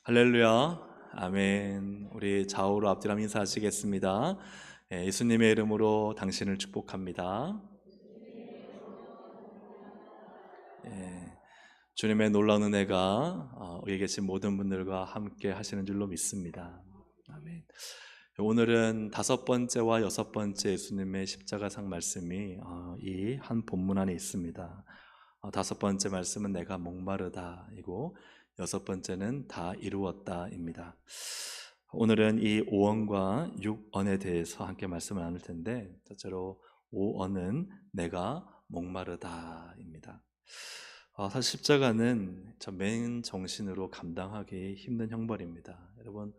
할렐루야, 아멘. 우리 좌우로 앞뒤로 인사하시겠습니다. 예수님의 이름으로 당신을 축복합니다. 예, 주님의 놀라운 은혜가 여기 계신 모든 분들과 함께 하시는 줄로 믿습니다. 아멘. 오늘은 다섯 번째와 여섯 번째 예수님의 십자가상 말씀이 이 한 본문 안에 있습니다. 다섯 번째 말씀은 내가 목마르다이고 여섯 번째는 다 이루었다입니다. 오늘은 이 5언과 6언에 대해서 함께 말씀을 나눌 텐데, 첫째로 5언은 내가 목마르다입니다. 사실 십자가는 맨 정신으로 감당하기 힘든 형벌입니다. 여러분,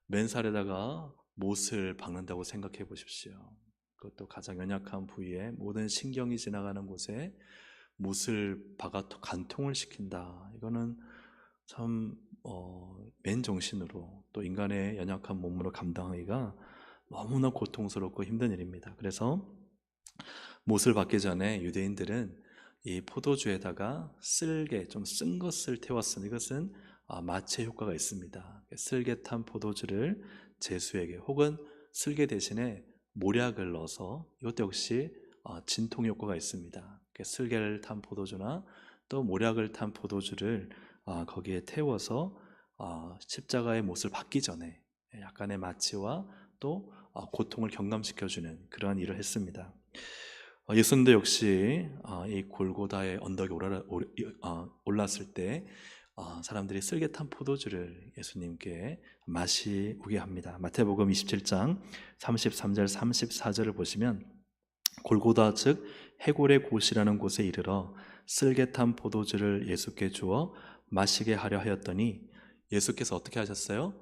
맨살에다가 못을 박는다고 생각해 보십시오. 그것도 가장 연약한 부위에 모든 신경이 지나가는 곳에 못을 박아 간통을 시킨다. 이거는 참 맨정신으로 또 인간의 연약한 몸으로 감당하기가 너무나 고통스럽고 힘든 일입니다. 그래서 못을 박기 전에 유대인들은 이 포도주에다가 쓸개, 좀 쓴 것을 태웠습니다. 이것은 마취 효과가 있습니다. 쓸개 탄 포도주를 제수에게 혹은 쓸개 대신에 모략을 넣어서, 이것도 역시 진통 효과가 있습니다. 쓸개를 탄 포도주나 또 모략을 탄 포도주를 거기에 태워서 십자가의 못을 박기 전에 약간의 마취와 또 고통을 경감시켜주는 그러한 일을 했습니다. 예수님도 역시 이 골고다의 언덕에 올랐을 때 사람들이 쓸개 탄 포도주를 예수님께 마시게 합니다. 마태복음 27장 33절 34절을 보시면, 골고다 즉 해골의 곳이라는 곳에 이르러 쓸개 탄 포도주를 예수께 주어 마시게 하려 하였더니 예수께서 어떻게 하셨어요?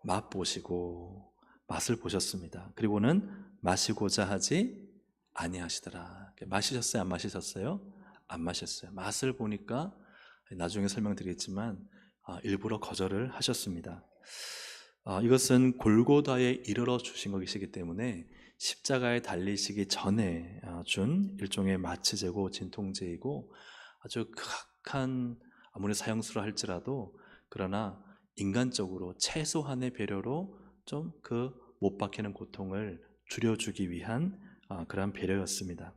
맛보시고 맛을 보셨습니다. 그리고는 마시고자 하지 아니하시더라. 마시셨어요? 안 마시셨어요? 안 마셨어요. 맛을 보니까 나중에 설명드리겠지만 일부러 거절을 하셨습니다. 이것은 골고다에 이르러 주신 것이기 때문에 십자가에 달리시기 전에 준 일종의 마취제고 진통제이고 아주 극악한, 아무리 사형수로 그러나 인간적으로 최소한의 배려로 좀 그 못 박히는 고통을 줄여주기 위한 그러한 배려였습니다.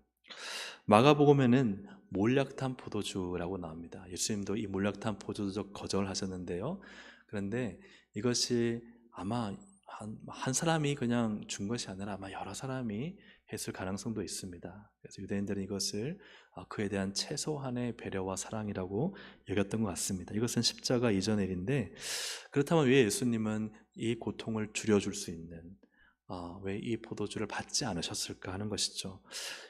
마가복음에는 몰약탄 포도주라고 나옵니다. 예수님도 이 몰약탄 포도주 거절하셨는데요. 그런데 이것이 아마 한 사람이 그냥 준 것이 아니라 아마 여러 사람이 했을 가능성도 있습니다. 그래서 유대인들은 이것을 그에 대한 최소한의 배려와 사랑이라고 여겼던 것 같습니다. 이것은 십자가 이전의 일인데, 그렇다면 왜 예수님은 이 고통을 줄여줄 수 있는 왜 이 포도주를 받지 않으셨을까 하는 것이죠.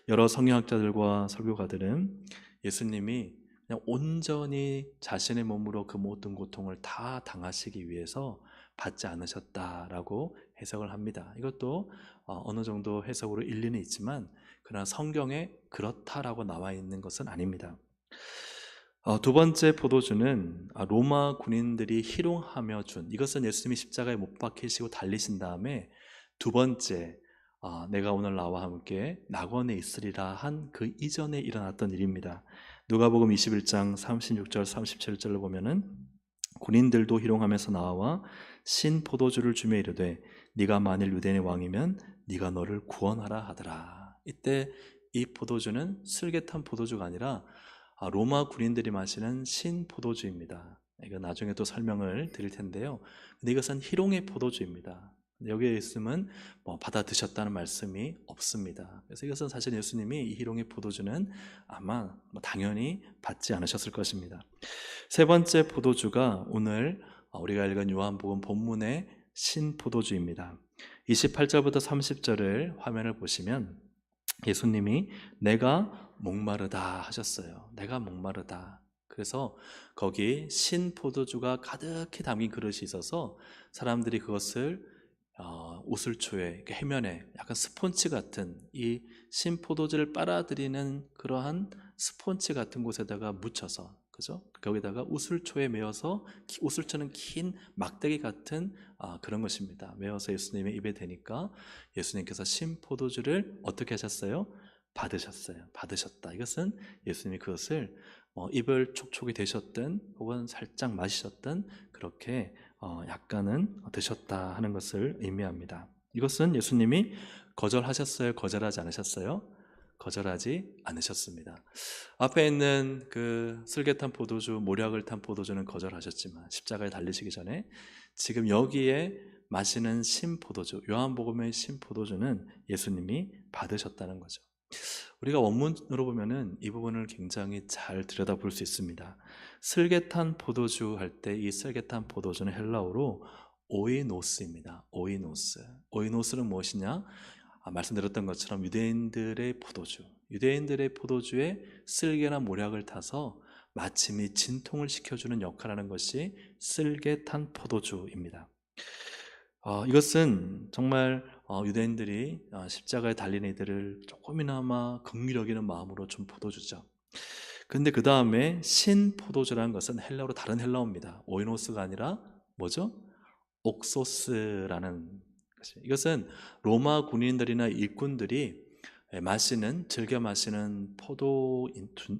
여러 성경학자들과 설교가들은 예수님이 그냥 온전히 자신의 몸으로 그 모든 고통을 다 당하시기 위해서 받지 않으셨다라고 해석을 합니다. 이것도 어느 정도 해석으로 일리는 있지만 그러나 성경에 그렇다라고 나와 있는 것은 아닙니다. 두 번째 포도주는 로마 군인들이 희롱하며 준, 이것은 예수님이 십자가에 못 박히시고 달리신 다음에 두 번째 내가 오늘 나와 함께 낙원에 있으리라 한 그 이전에 일어났던 일입니다. 누가복음 21장 36절 37절을 보면은, 군인들도 희롱하면서 나와 신 포도주를 주며 이르되 네가 만일 유대인의 왕이면 네가 너를 구원하라 하더라. 이때 이 포도주는 슬개탄 포도주가 아니라 로마 군인들이 마시는 신 포도주입니다. 이거 나중에 또 설명을 드릴 텐데요. 근데 이것은 희롱의 포도주입니다. 여기에 있으면 받아 드셨다는 말씀이 없습니다. 그래서 이것은 사실 예수님이 이 희롱의 포도주는 아마 당연히 받지 않으셨을 것입니다. 세 번째 포도주가 오늘 우리가 읽은 요한복음 본문의 신포도주입니다. 28절부터 30절을 화면을 보시면 예수님이 내가 목마르다 하셨어요. 내가 목마르다. 그래서 거기 신포도주가 가득히 담긴 그릇이 있어서 사람들이 그것을 우슬초에, 해면에 약간 스폰지 같은 이 신포도주를 빨아들이는 그러한 스폰지 같은 곳에다가 묻혀서, 그죠? 거기다가 우슬초에 메어서, 우슬초는 긴 막대기 같은 그런 것입니다. 메어서 예수님의 입에 대니까 예수님께서 신포도주를 어떻게 하셨어요? 받으셨어요. 받으셨다. 이것은 예수님이 그것을 입을 촉촉이 대셨든 혹은 살짝 마시셨든 그렇게 약간은 드셨다 하는 것을 의미합니다. 이것은 예수님이 거절하셨어요? 거절하지 않으셨어요? 거절하지 않으셨습니다. 앞에 있는 그 슬개탄 포도주, 모략을 탄 포도주는 거절하셨지만 십자가에 달리시기 전에 지금 여기에 마시는 신포도주, 요한복음의 신포도주는 예수님이 받으셨다는 거죠. 우리가 원문으로 보면은 이 부분을 굉장히 잘 들여다볼 수 있습니다. 슬개탄 포도주 할 때 이 슬개탄 포도주는 헬라어로 오이노스입니다. 오이노스. 오이노스는 무엇이냐? 말씀드렸던 것처럼 유대인들의 포도주, 유대인들의 포도주에 쓸개나 모략을 타서 마침이 진통을 시켜주는 역할을 하는 것이 쓸개탄 포도주입니다. 이것은 정말 유대인들이 십자가에 달린 이들을 조금이나마 긍휼히 여기는 마음으로 준 포도주죠. 근데 그 다음에 신포도주라는 것은 헬라어로 다른 헬라어입니다. 오이노스가 아니라 뭐죠? 옥소스라는 것이. 이것은 로마 군인들이나 일꾼들이 즐겨 마시는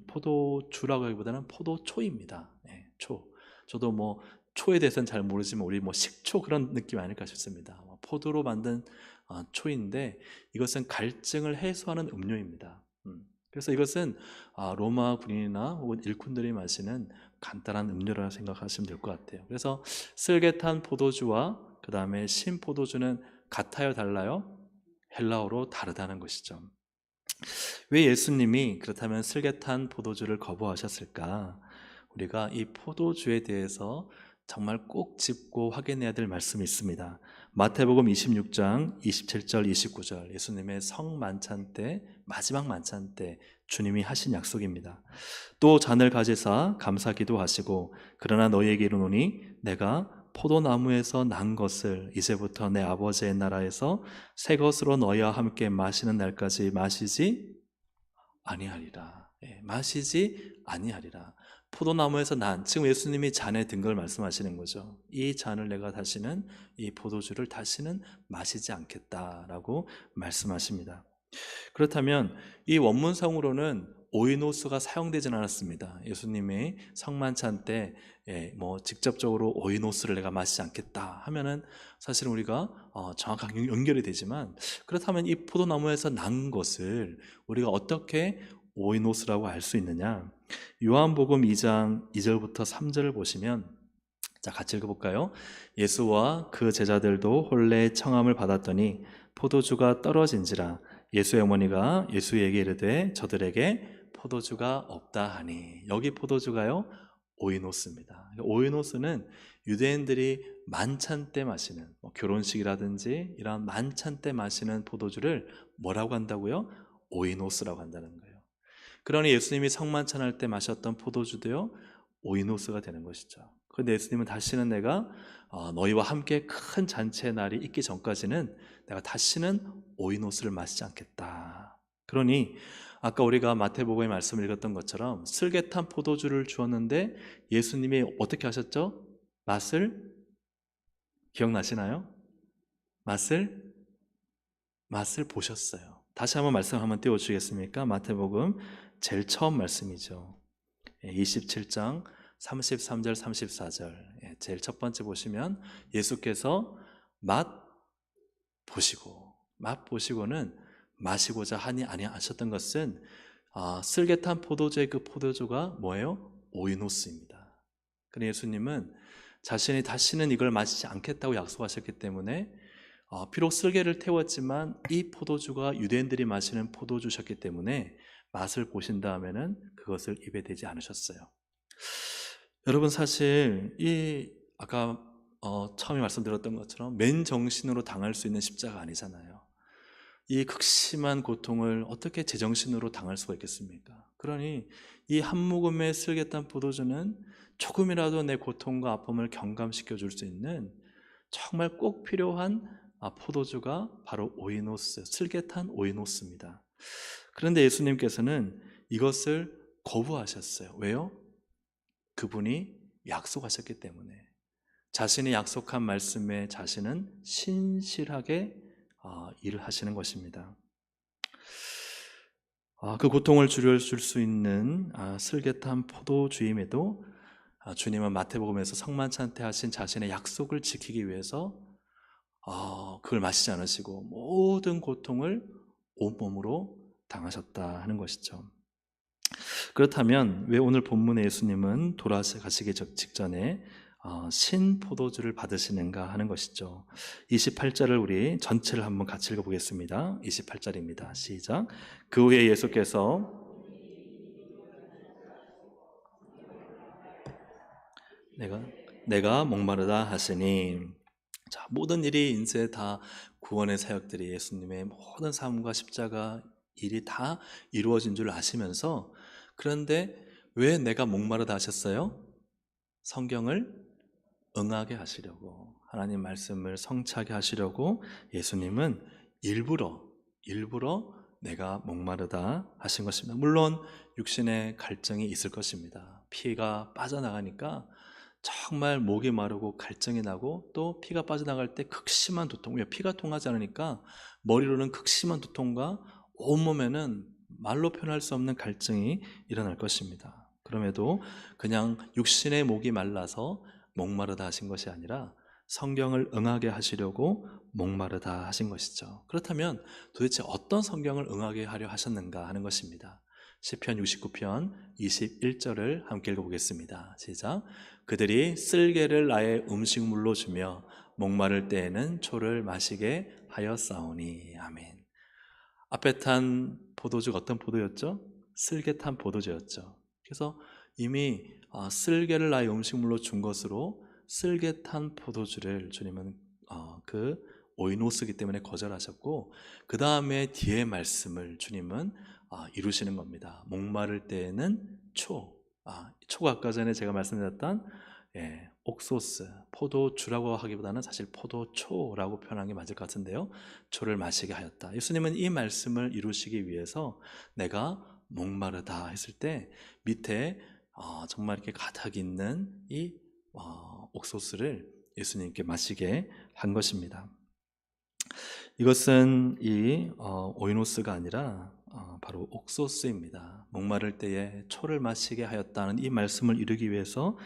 포도주라고 하기보다는 포도초입니다. 초. 저도 뭐 초에 대해서는 잘 모르지만 우리 뭐 식초 그런 느낌이 아닐까 싶습니다. 포도로 만든 초인데 이것은 갈증을 해소하는 음료입니다. 그래서 이것은 로마 군인이나 혹은 일꾼들이 마시는 간단한 음료라고 생각하시면 될 것 같아요. 그래서 슬개탄 포도주와 그 다음에 신포도주는 같아요, 달라요? 헬라어로 다르다는 것이죠. 왜 예수님이 그렇다면 슬개탄 포도주를 거부하셨을까? 우리가 이 포도주에 대해서 정말 꼭 짚고 확인해야 될 말씀이 있습니다. 마태복음 26장 27절 29절 예수님의 성만찬 때, 마지막 만찬 때 주님이 하신 약속입니다. 또 잔을 가지사 감사 기도하시고 그러나 너희에게 이르노니 내가 포도나무에서 난 것을 이제부터 내 아버지의 나라에서 새 것으로 너희와 함께 마시는 날까지 마시지 아니하리라. 마시지 아니하리라. 포도나무에서 난, 지금 예수님이 잔에 든 걸 말씀하시는 거죠. 이 잔을 내가 다시는, 이 포도주를 다시는 마시지 않겠다라고 말씀하십니다. 그렇다면 이 원문상으로는 오이노스가 사용되진 않았습니다. 예수님이 성만찬 때 뭐 직접적으로 오이노스를 내가 마시지 않겠다 하면은 사실 우리가 정확하게 연결이 되지만, 그렇다면 이 포도나무에서 난 것을 우리가 어떻게 오이노스라고 알 수 있느냐? 요한복음 2장 2절부터 3절을 보시면, 자, 같이 읽어볼까요? 예수와 그 제자들도 혼례의 청함을 받았더니 포도주가 떨어진지라 예수의 어머니가 예수에게 이르되 저들에게 포도주가 없다 하니. 여기 포도주가요 오이노스입니다. 오이노스는 유대인들이 만찬 때 마시는 결혼식이라든지 이런 만찬 때 마시는 포도주를 뭐라고 한다고요? 오이노스라고 한다는 거예요. 그러니 예수님이 성만찬할 때 마셨던 포도주도요 오이노스가 되는 것이죠. 그런데 예수님은 다시는 내가 너희와 함께 큰 잔치의 날이 있기 전까지는 내가 다시는 오이노스를 마시지 않겠다. 그러니 아까 우리가 마태복음의 말씀을 읽었던 것처럼 슬개탄 포도주를 주었는데 예수님이 어떻게 하셨죠? 맛을 기억나시나요? 맛을 보셨어요. 다시 한번 말씀 한번 띄워주시겠습니까? 마태복음 제일 처음 말씀이죠. 27장 33절 34절 제일 첫 번째 보시면 예수께서 맛 보시고는 마시고자 하니 아니하셨던 것은 슬개탄 포도주의 그 포도주가 뭐예요? 오이노스입니다. 그런데 예수님은 자신이 다시는 이걸 마시지 않겠다고 약속하셨기 때문에 비록 슬개를 태웠지만 이 포도주가 유대인들이 마시는 포도주셨기 때문에 맛을 보신 다음에는 그것을 입에 대지 않으셨어요. 여러분, 사실 이 아까 처음에 말씀드렸던 것처럼 맨정신으로 당할 수 있는 십자가 아니잖아요. 이 극심한 고통을 어떻게 제정신으로 당할 수가 있겠습니까? 그러니 이 한 모금의 슬개탄 포도주는 조금이라도 내 고통과 아픔을 경감시켜 줄 수 있는 정말 꼭 필요한 포도주가 바로 오이노스, 슬개탄 오이노스입니다. 그런데 예수님께서는 이것을 거부하셨어요. 왜요? 그분이 약속하셨기 때문에. 자신이 약속한 말씀에 자신은 신실하게 일을 하시는 것입니다. 그 고통을 줄여줄 수 있는 슬개탄 포도주임에도 주님은 마태복음에서 성만찬 때 하신 자신의 약속을 지키기 위해서 그걸 마시지 않으시고 모든 고통을 온몸으로 당하셨다 하는 것이죠. 그렇다면 왜 오늘 본문의 예수님은 돌아가시기 직전에 신포도주를 받으시는가 하는 것이죠. 28절을 우리 전체를 한번 같이 읽어보겠습니다. 28절입니다. 시작. 그 후에 예수께서 내가 목마르다 하시니, 자, 모든 일이 이제 다 구원의 사역들이 예수님의 모든 삶과 십자가 일이 다 이루어진 줄 아시면서, 그런데 왜 내가 목마르다 하셨어요? 성경을 응하게 하시려고, 하나님 말씀을 성취하게 하시려고 예수님은 일부러 내가 목마르다 하신 것입니다. 물론 육신의 갈증이 있을 것입니다. 피가 빠져나가니까 정말 목이 마르고 갈증이 나고, 또 피가 빠져나갈 때 극심한 두통, 왜 피가 통하지 않으니까 머리로는 극심한 두통과 온몸에는 말로 표현할 수 없는 갈증이 일어날 것입니다. 그럼에도 그냥 육신의 목이 말라서 목마르다 하신 것이 아니라 성경을 응하게 하시려고 목마르다 하신 것이죠. 그렇다면 도대체 어떤 성경을 응하게 하려 하셨는가 하는 것입니다. 시편 69편 21절을 함께 읽어보겠습니다. 시작. 그들이 쓸개를 나의 음식물로 주며 목마를 때에는 초를 마시게 하였사오니. 아멘. 앞에 탄 포도주가 어떤 포도였죠? 쓸개 탄 포도주였죠. 그래서 이미 쓸개를 나의 음식물로 준 것으로 쓸개 탄 포도주를 주님은 그 오이노스기 때문에 거절하셨고, 그 다음에 뒤에 말씀을 주님은 이루시는 겁니다. 목마를 때에는 초가 아까 전에 제가 말씀드렸던 옥소스, 포도주라고 하기보다는 사실 포도초라고 표현하는 게 맞을 것 같은데요, 초를 마시게 하였다. 예수님은 이 말씀을 이루시기 위해서 내가 목마르다 했을 때 밑에 정말 이렇게 가득 있는 이 옥소스를 예수님께 마시게 한 것입니다. 이것은 이 오이노스가 아니라 바로 옥소스입니다. 목마를 때에 초를 마시게 하였다는 이 말씀을 이루기 위해서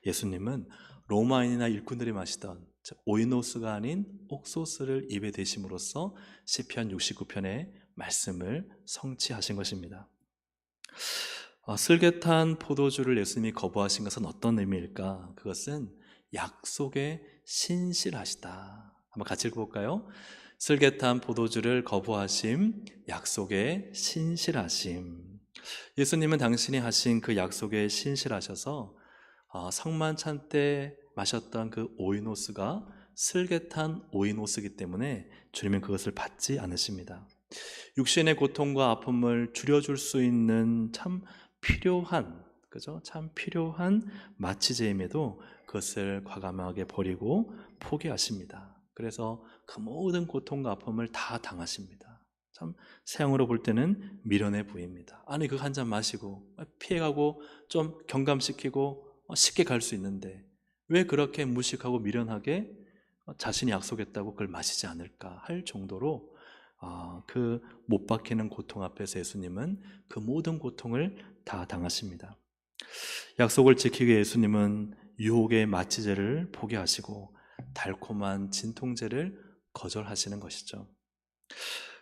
예수님은 로마인이나 일꾼들이 마시던 오이노스가 아닌 옥소스를 입에 대심으로써 시편 69편의 말씀을 성취하신 것입니다. 슬개탄 포도주를 예수님이 거부하신 것은 어떤 의미일까? 그것은 약속에 신실하시다. 한번 같이 읽어볼까요? 슬개탄 포도주를 거부하심, 약속에 신실하심. 예수님은 당신이 하신 그 약속에 신실하셔서 성만찬 때 마셨던 그 오이노스가 슬개탄 오이노스이기 때문에 주님은 그것을 받지 않으십니다. 육신의 고통과 아픔을 줄여줄 수 있는 참 필요한 마취제임에도 그것을 과감하게 버리고 포기하십니다. 그래서 그 모든 고통과 아픔을 다 당하십니다. 참 세상으로 볼 때는 미련해 보입니다. 아니, 그 한 잔 마시고 피해가고 좀 경감시키고 쉽게 갈 수 있는데 왜 그렇게 무식하고 미련하게 자신이 약속했다고 그걸 마시지 않을까 할 정도로 그 못 박히는 고통 앞에서 예수님은 그 모든 고통을 다 당하십니다. 약속을 지키기 위해 예수님은 유혹의 마취제를 포기하시고 달콤한 진통제를 거절하시는 것이죠.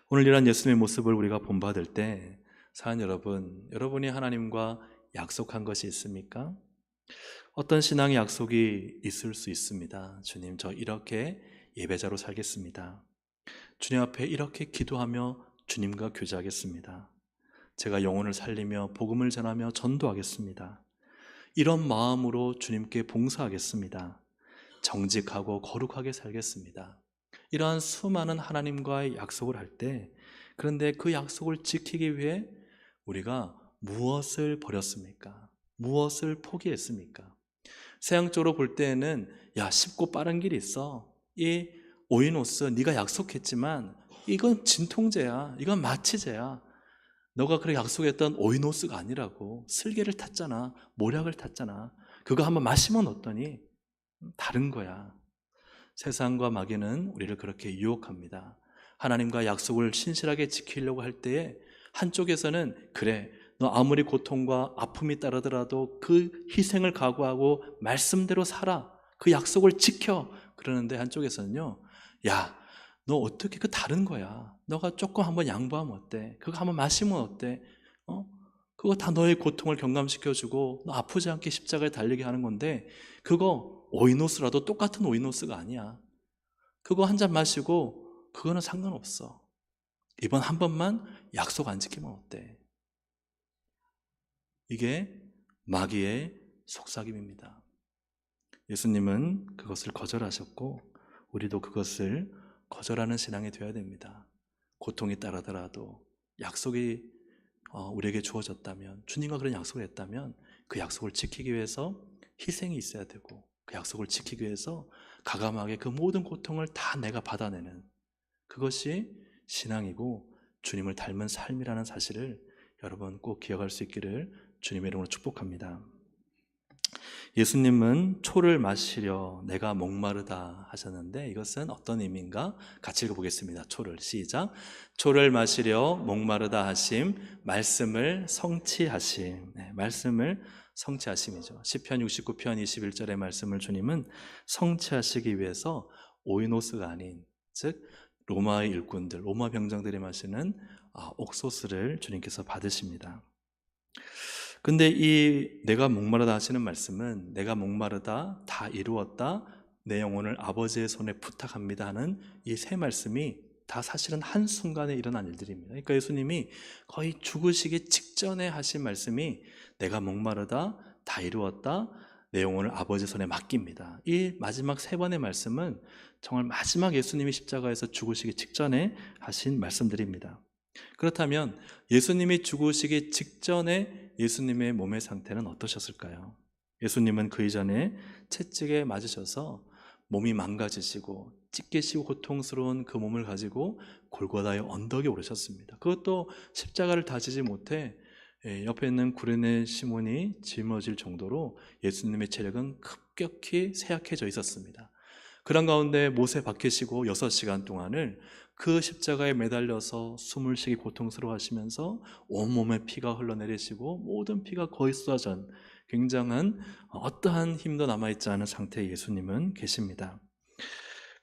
오늘 이런 예수님의 모습을 우리가 본받을 때 사랑 여러분이 하나님과 약속한 것이 있습니까? 어떤 신앙의 약속이 있을 수 있습니다. 주님, 저 이렇게 예배자로 살겠습니다. 주님 앞에 이렇게 기도하며 주님과 교제하겠습니다. 제가 영혼을 살리며 복음을 전하며 전도하겠습니다. 이런 마음으로 주님께 봉사하겠습니다. 정직하고 거룩하게 살겠습니다. 이러한 수많은 하나님과의 약속을 할 때, 그런데 그 약속을 지키기 위해 우리가 무엇을 버렸습니까? 무엇을 포기했습니까? 세상적으로 볼 때에는 쉽고 빠른 길이 있어. 이 오이노스 네가 약속했지만 이건 진통제야. 이건 마취제야. 너가 그렇게 약속했던 오이노스가 아니라고. 슬개를 탔잖아. 모략을 탔잖아. 그거 한번 마시면 어떠니? 다른 거야. 세상과 마귀는 우리를 그렇게 유혹합니다. 하나님과 약속을 신실하게 지키려고 할 때에 한쪽에서는 그래, 너 아무리 고통과 아픔이 따르더라도 그 희생을 각오하고 말씀대로 살아. 그 약속을 지켜. 그러는데 한쪽에서는요, 야, 너 어떻게 그 다른 거야. 너가 조금 한번 양보하면 어때? 그거 한번 마시면 어때? 그거 다 너의 고통을 경감시켜주고 너 아프지 않게 십자가에 달리게 하는 건데 그거 오이노스라도 똑같은 오이노스가 아니야. 그거 한 잔 마시고 그거는 상관없어. 이번 한 번만 약속 안 지키면 어때? 이게 마귀의 속삭임입니다. 예수님은 그것을 거절하셨고 우리도 그것을 거절하는 신앙이 되어야 됩니다. 고통이 따르더라도 약속이 우리에게 주어졌다면, 주님과 그런 약속을 했다면 그 약속을 지키기 위해서 희생이 있어야 되고, 그 약속을 지키기 위해서 가감하게 그 모든 고통을 다 내가 받아내는, 그것이 신앙이고 주님을 닮은 삶이라는 사실을 여러분 꼭 기억할 수 있기를 주님의 이름으로 축복합니다. 예수님은 초를 마시려 내가 목마르다 하셨는데 이것은 어떤 의미인가? 같이 읽어보겠습니다. 초를 시작. 초를 마시려 목마르다 하심, 말씀을 성취하심. 네, 말씀을 성취하심이죠. 시편 69편 21절의 말씀을 주님은 성취하시기 위해서 오이노스가 아닌, 즉 로마의 일꾼들, 로마 병장들이 마시는 옥소스를 주님께서 받으십니다. 근데 이 내가 목마르다 하시는 말씀은 내가 목마르다, 다 이루었다, 내 영혼을 아버지의 손에 부탁합니다 하는 이 세 말씀이 다 사실은 한순간에 일어난 일들입니다. 그러니까 예수님이 거의 죽으시기 직전에 하신 말씀이 내가 목마르다, 다 이루었다, 내 영혼을 아버지의 손에 맡깁니다. 이 마지막 세 번의 말씀은 정말 마지막 예수님이 십자가에서 죽으시기 직전에 하신 말씀들입니다. 그렇다면 예수님이 죽으시기 직전에 예수님의 몸의 상태는 어떠셨을까요? 예수님은 그 이전에 채찍에 맞으셔서 몸이 망가지시고 찢기시고 고통스러운 그 몸을 가지고 골고다의 언덕에 오르셨습니다. 그것도 십자가를 다지지 못해 옆에 있는 구레네 시몬이 짊어질 정도로 예수님의 체력은 급격히 쇠약해져 있었습니다. 그런 가운데 못에 박히시고 6시간 동안을 그 십자가에 매달려서 숨을 쉬기 고통스러워하시면서 온몸에 피가 흘러내리시고 모든 피가 거의 쏟아진 굉장한 어떠한 힘도 남아있지 않은 상태의 예수님은 계십니다.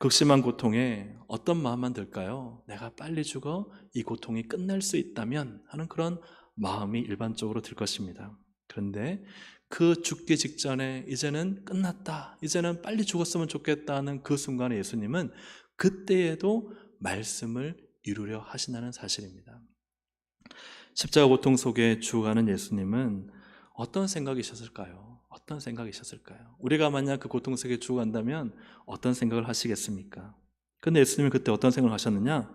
극심한 고통에 어떤 마음만 들까요? 내가 빨리 죽어 이 고통이 끝날 수 있다면 하는 그런 마음이 일반적으로 들 것입니다. 그런데 그 죽기 직전에 이제는 끝났다, 이제는 빨리 죽었으면 좋겠다는 그 순간에 예수님은 그때에도 말씀을 이루려 하신다는 사실입니다. 십자가 고통 속에 죽어가는 예수님은 어떤 생각이셨을까요? 어떤 생각이셨을까요? 우리가 만약 그 고통 속에 죽어간다면 어떤 생각을 하시겠습니까? 근데 예수님은 그때 어떤 생각을 하셨느냐?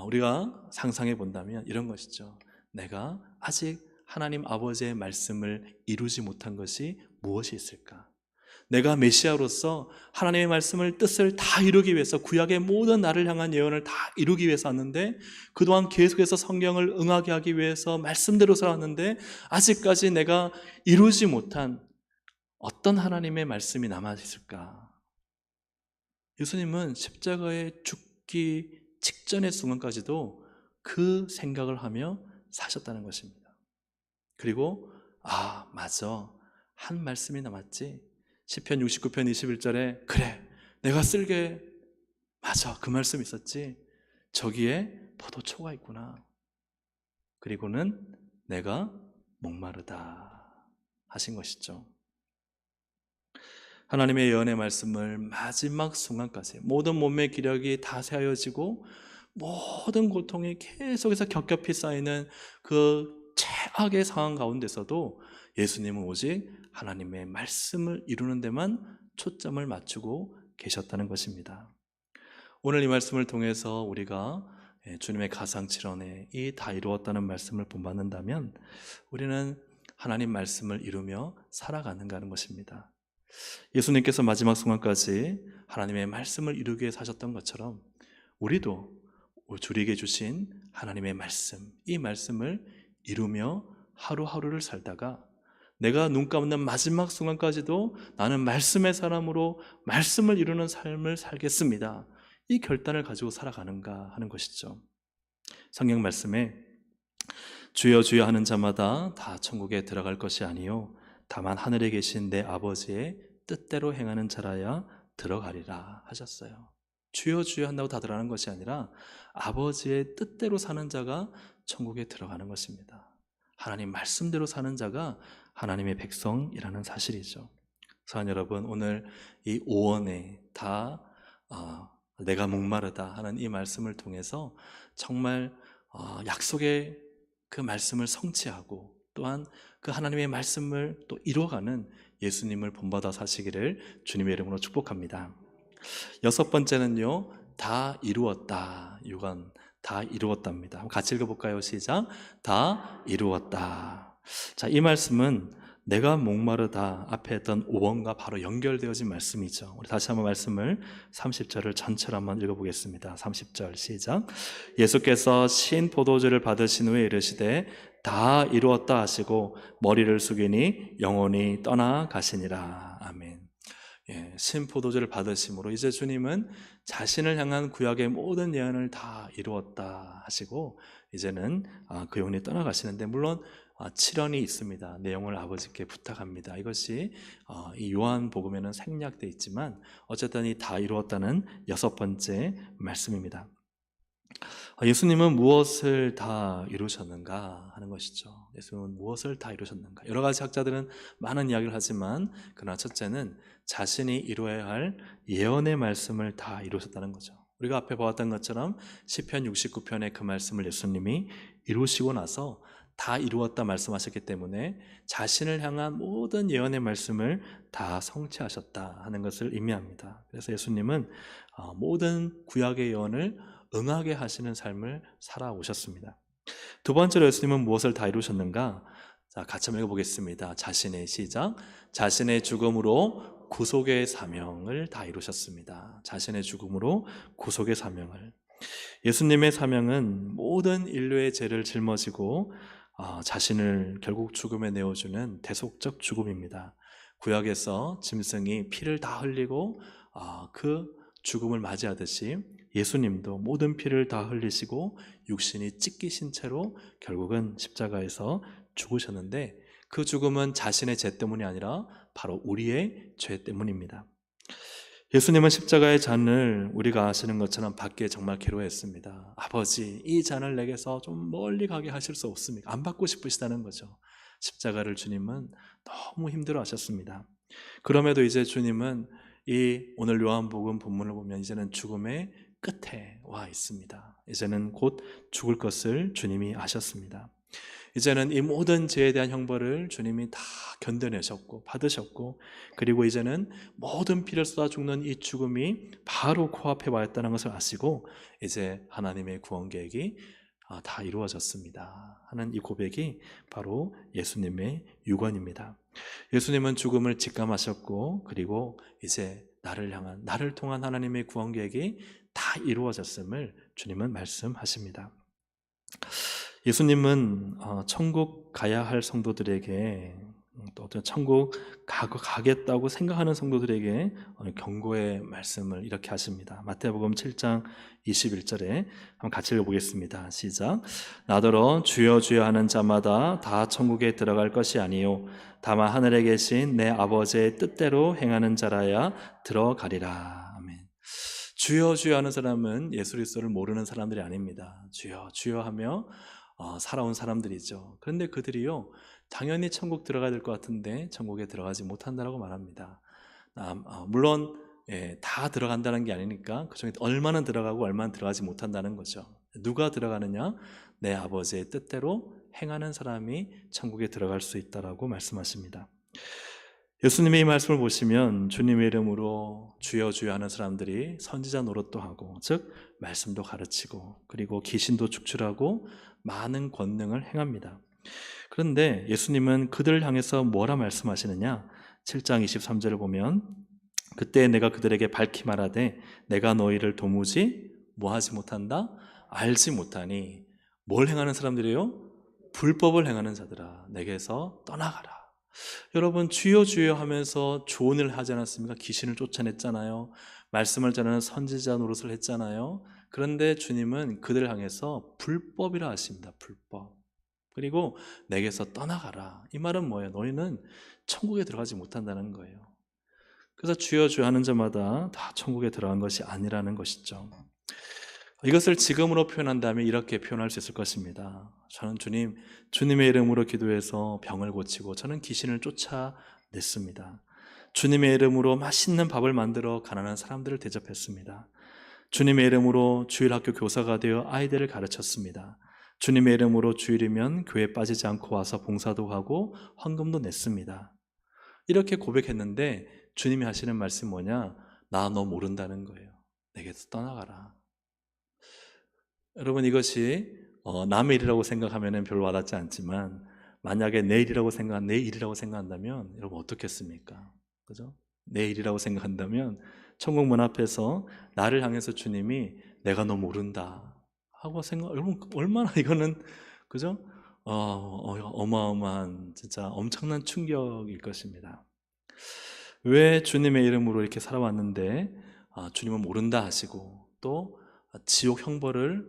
우리가 상상해 본다면 이런 것이죠. 내가 아직 하나님 아버지의 말씀을 이루지 못한 것이 무엇이 있을까? 내가 메시아로서 하나님의 말씀을 뜻을 다 이루기 위해서 구약의 모든 나를 향한 예언을 다 이루기 위해서 왔는데 그동안 계속해서 성경을 응하게 하기 위해서 말씀대로 살았는데 아직까지 내가 이루지 못한 어떤 하나님의 말씀이 남아있을까? 예수님은 십자가에 죽기 직전의 순간까지도 그 생각을 하며 사셨다는 것입니다. 그리고 맞아, 한 말씀이 남았지. 시편 69편 21절에 그래, 내가 쓸게, 맞아, 그 말씀 있었지. 저기에 포도초가 있구나. 그리고는 내가 목마르다 하신 것이죠. 하나님의 예언의 말씀을 마지막 순간까지 모든 몸의 기력이 다 세하여지고 모든 고통이 계속해서 겹겹이 쌓이는 그 최악의 상황 가운데서도 예수님은 오직 하나님의 말씀을 이루는 데만 초점을 맞추고 계셨다는 것입니다. 오늘 이 말씀을 통해서 우리가 주님의 가상칠언에 이 다 이루었다는 말씀을 본받는다면 우리는 하나님 말씀을 이루며 살아가는가 하는 것입니다. 예수님께서 마지막 순간까지 하나님의 말씀을 이루기 위해 사셨던 것처럼 우리도 우리에게 주신 하나님의 말씀, 이 말씀을 이루며 하루하루를 살다가 내가 눈 감는 마지막 순간까지도 나는 말씀의 사람으로 말씀을 이루는 삶을 살겠습니다, 이 결단을 가지고 살아가는가 하는 것이죠. 성경 말씀에 주여 주여 하는 자마다 다 천국에 들어갈 것이 아니요 다만 하늘에 계신 내 아버지의 뜻대로 행하는 자라야 들어가리라 하셨어요. 주여 주여 한다고 다 들어가는 것이 아니라 아버지의 뜻대로 사는 자가 천국에 들어가는 것입니다. 하나님 말씀대로 사는 자가 하나님의 백성이라는 사실이죠. 사랑 여러분, 오늘 이 오원에 다 내가 목마르다 하는 이 말씀을 통해서 정말 약속의 그 말씀을 성취하고 또한 그 하나님의 말씀을 또 이루어가는 예수님을 본받아 사시기를 주님의 이름으로 축복합니다. 여섯 번째는요, 다 이루었다. 유관, 다 이루었답니다. 한번 같이 읽어볼까요? 시작. 다 이루었다. 자, 이 말씀은 내가 목마르다 앞에 했던 오원과 바로 연결되어진 말씀이죠. 우리 다시 한번 말씀을 30절을 전체로 한번 읽어보겠습니다. 30절 시작. 예수께서 신 포도주를 받으신 후에 이르시되 다 이루었다 하시고 머리를 숙이니 영원히 떠나가시니라. 아멘. 신 포도주를 받으심으로 이제 주님은 자신을 향한 구약의 모든 예언을 다 이루었다 하시고 이제는 그 영혼이 떠나가시는데, 물론 칠언이 있습니다. 내용을 아버지께 부탁합니다. 이것이 이 요한복음에는 생략되어 있지만 어쨌든 이 다 이루었다는 여섯 번째 말씀입니다. 예수님은 무엇을 다 이루셨는가 하는 것이죠. 예수님은 무엇을 다 이루셨는가. 여러 가지 학자들은 많은 이야기를 하지만 그러나 첫째는 자신이 이루어야 할 예언의 말씀을 다 이루셨다는 거죠. 우리가 앞에 보았던 것처럼 시편 69편의 그 말씀을 예수님이 이루시고 나서 다 이루었다 말씀하셨기 때문에 자신을 향한 모든 예언의 말씀을 다 성취하셨다 하는 것을 의미합니다. 그래서 예수님은 모든 구약의 예언을 응하게 하시는 삶을 살아오셨습니다. 두 번째로 예수님은 무엇을 다 이루셨는가? 자, 같이 한번 읽어보겠습니다. 자신의 시작. 자신의 죽음으로 구속의 사명을 다 이루셨습니다. 자신의 죽음으로 구속의 사명을. 예수님의 사명은 모든 인류의 죄를 짊어지고 자신을 결국 죽음에 내어주는 대속적 죽음입니다. 구약에서 짐승이 피를 다 흘리고 그 죽음을 맞이하듯이 예수님도 모든 피를 다 흘리시고 육신이 찢기신 채로 결국은 십자가에서 죽으셨는데, 그 죽음은 자신의 죄 때문이 아니라 바로 우리의 죄 때문입니다. 예수님은 십자가의 잔을 우리가 아시는 것처럼 받기에 정말 괴로워했습니다. 아버지, 이 잔을 내게서 좀 멀리 가게 하실 수 없습니까? 안 받고 싶으시다는 거죠. 십자가를 주님은 너무 힘들어 하셨습니다. 그럼에도 이제 주님은 이 오늘 요한복음 본문을 보면 이제는 죽음의 끝에 와 있습니다. 이제는 곧 죽을 것을 주님이 아셨습니다. 이제는 이 모든 죄에 대한 형벌을 주님이 다 견뎌내셨고 받으셨고, 그리고 이제는 모든 피를 쏟아 죽는 이 죽음이 바로 코앞에 와 있다는 것을 아시고 이제 하나님의 구원 계획이 다 이루어졌습니다 하는 이 고백이 바로 예수님의 유언입니다. 예수님은 죽음을 직감하셨고 그리고 이제 나를 통한 하나님의 구원 계획이 다 이루어졌음을 주님은 말씀하십니다. 예수님은 천국 가야 할 성도들에게, 또 어떤 천국 가겠다고 생각하는 성도들에게 경고의 말씀을 이렇게 하십니다. 마태복음 7장 21절에 한번 같이 읽어보겠습니다. 시작. 나더러 주여 주여 하는 자마다 다 천국에 들어갈 것이 아니요 다만 하늘에 계신 내 아버지의 뜻대로 행하는 자라야 들어가리라. 아멘. 주여 주여 하는 사람은 예수 그리스도를 모르는 사람들이 아닙니다. 주여 주여 하며 살아온 사람들이죠. 그런데 그들이요, 당연히 천국 들어가야 될 것 같은데 천국에 들어가지 못한다라고 말합니다. 물론 다 들어간다는 게 아니니까 그중에 얼마는 들어가고 얼마는 들어가지 못한다는 거죠. 누가 들어가느냐? 내 아버지의 뜻대로 행하는 사람이 천국에 들어갈 수 있다라고 말씀하십니다. 예수님의 이 말씀을 보시면 주님의 이름으로 주여 주여 하는 사람들이 선지자 노릇도 하고, 즉 말씀도 가르치고 그리고 귀신도 축출하고 많은 권능을 행합니다. 그런데 예수님은 그들을 향해서 뭐라 말씀하시느냐? 7장 23절을 보면 그때 내가 그들에게 밝히 말하되 내가 너희를 도무지 뭐하지 못한다? 알지 못하니. 뭘 행하는 사람들이에요? 불법을 행하는 자들아 내게서 떠나가라. 여러분, 주여 주여 하면서 조언을 하지 않았습니까? 귀신을 쫓아냈잖아요. 말씀을 전하는 선지자 노릇을 했잖아요. 그런데 주님은 그들을 향해서 불법이라 하십니다. 불법. 그리고 내게서 떠나가라. 이 말은 뭐예요? 너희는 천국에 들어가지 못한다는 거예요. 그래서 주여 주여 하는 자마다 다 천국에 들어간 것이 아니라는 것이죠. 이것을 지금으로 표현한다면 이렇게 표현할 수 있을 것입니다. 저는 주님의 이름으로 기도해서 병을 고치고 저는 귀신을 쫓아냈습니다. 주님의 이름으로 맛있는 밥을 만들어 가난한 사람들을 대접했습니다. 주님의 이름으로 주일학교 교사가 되어 아이들을 가르쳤습니다. 주님의 이름으로 주일이면 교회 빠지지 않고 와서 봉사도 하고 헌금도 냈습니다. 이렇게 고백했는데 주님이 하시는 말씀이 뭐냐? 나 너 모른다는 거예요. 내게서 떠나가라. 여러분, 이것이 남의 일이라고 생각하면 별로 와닿지 않지만 만약에 내 일이라고 생각한다면 여러분 어떻겠습니까? 그죠? 내 일이라고 생각한다면 천국 문 앞에서 나를 향해서 주님이 내가 너 모른다 하고 여러분 얼마나 이거는 그죠? 어마어마한 진짜 엄청난 충격일 것입니다. 왜 주님의 이름으로 이렇게 살아왔는데 주님은 모른다 하시고 또 지옥 형벌을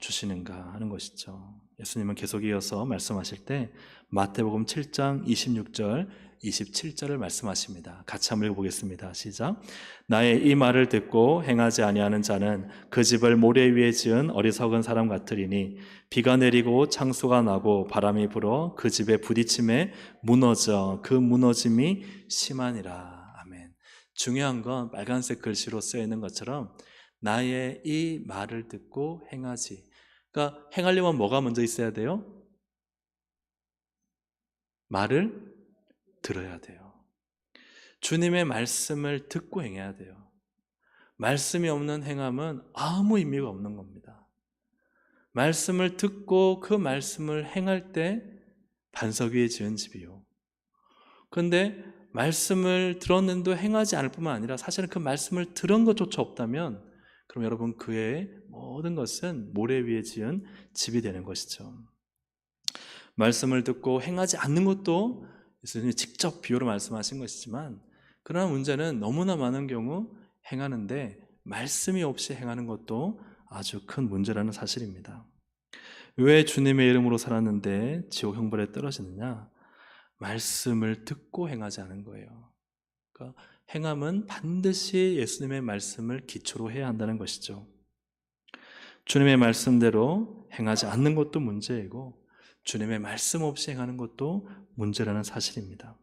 주시는가 하는 것이죠. 예수님은 계속 이어서 말씀하실 때 마태복음 7장 26절 27절을 말씀하십니다. 같이 한번 읽어보겠습니다. 시작. 나의 이 말을 듣고 행하지 아니하는 자는 그 집을 모래 위에 지은 어리석은 사람 같으리니 비가 내리고 창수가 나고 바람이 불어 그 집에 부딪힘에 무너져 그 무너짐이 심하니라. 아멘. 중요한 건 빨간색 글씨로 쓰여 있는 것처럼 나의 이 말을 듣고 행하지. 그러니까 행하려면 뭐가 먼저 있어야 돼요? 말을 들어야 돼요. 주님의 말씀을 듣고 행해야 돼요. 말씀이 없는 행함은 아무 의미가 없는 겁니다. 말씀을 듣고 그 말씀을 행할 때 반석 위에 지은 집이요. 그런데 말씀을 들었는데 행하지 않을 뿐만 아니라 사실은 그 말씀을 들은 것조차 없다면 그럼 여러분 그의 모든 것은 모래 위에 지은 집이 되는 것이죠. 말씀을 듣고 행하지 않는 것도 예수님이 직접 비유로 말씀하신 것이지만 그러나 문제는 너무나 많은 경우 행하는데 말씀이 없이 행하는 것도 아주 큰 문제라는 사실입니다. 왜 주님의 이름으로 살았는데 지옥 형벌에 떨어지느냐? 말씀을 듣고 행하지 않은 거예요. 그러니까 행함은 반드시 예수님의 말씀을 기초로 해야 한다는 것이죠. 주님의 말씀대로 행하지 않는 것도 문제이고 주님의 말씀 없이 행하는 것도 문제라는 사실입니다.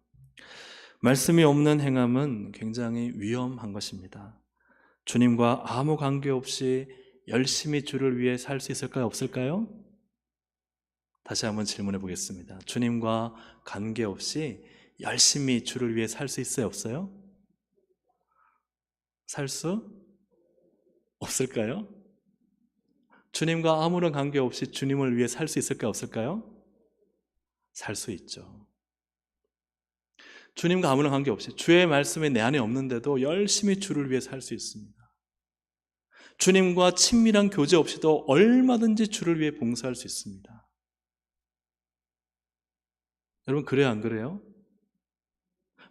말씀이 없는 행함은 굉장히 위험한 것입니다. 주님과 아무 관계없이 열심히 주를 위해 살 수 있을까요? 없을까요? 다시 한번 질문해 보겠습니다. 주님과 관계없이 열심히 주를 위해 살 수 있어요? 없어요? 살 수 없을까요? 주님과 아무런 관계없이 주님을 위해 살 수 있을까요? 없을까요? 살 수 있죠. 주님과 아무런 관계없이 주의 말씀이 내 안에 없는데도 열심히 주를 위해 살 수 있습니다. 주님과 친밀한 교제 없이도 얼마든지 주를 위해 봉사할 수 있습니다. 여러분 그래요 안 그래요?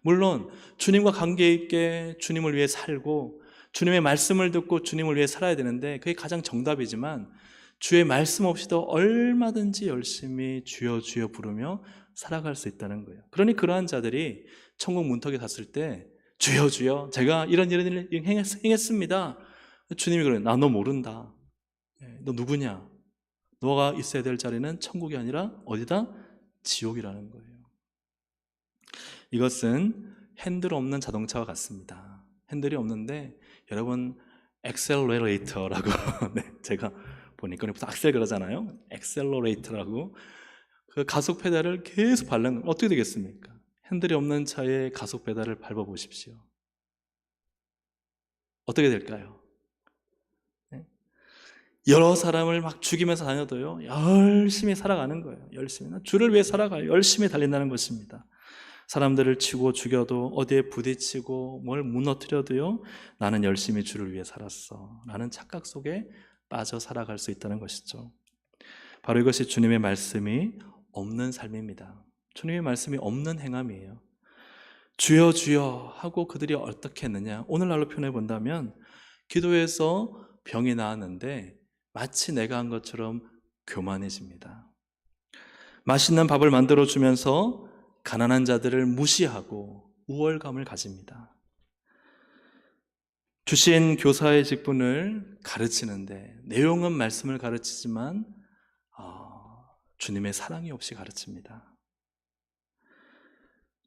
물론 주님과 관계 있게 주님을 위해 살고 주님의 말씀을 듣고 주님을 위해 살아야 되는데 그게 가장 정답이지만 주의 말씀 없이도 얼마든지 열심히 주여 주여 부르며 살아갈 수 있다는 거예요. 그러니 그러한 자들이 천국 문턱에 갔을 때 주여 주여 제가 이런 일을 행했습니다. 주님이 그래요. 나 너 모른다. 너 누구냐? 너가 있어야 될 자리는 천국이 아니라 어디다? 지옥이라는 거예요. 이것은 핸들 없는 자동차와 같습니다. 핸들이 없는데 여러분 엑셀러레이터라고 네, 제가 보니까 무슨 악셀 그러잖아요. 엑셀러레이터라고 그 가속 페달을 계속 밟는 건 어떻게 되겠습니까? 핸들이 없는 차에 가속 페달을 밟아 보십시오. 어떻게 될까요? 네? 여러 사람을 막 죽이면서 다녀도요 열심히 살아가는 거예요. 열심히 주를 위해 살아가요. 열심히 달린다는 것입니다. 사람들을 치고 죽여도 어디에 부딪히고 뭘 무너뜨려도요 나는 열심히 주를 위해 살았어 라는 착각 속에 빠져 살아갈 수 있다는 것이죠. 바로 이것이 주님의 말씀이 없는 삶입니다. 주님의 말씀이 없는 행함이에요. 주여 주여 하고 그들이 어떻게 했느냐? 오늘날로 표현해 본다면 기도해서 병이 나았는데 마치 내가 한 것처럼 교만해집니다. 맛있는 밥을 만들어 주면서 가난한 자들을 무시하고 우월감을 가집니다. 주신 교사의 직분을 가르치는데 내용은 말씀을 가르치지만 주님의 사랑이 없이 가르칩니다.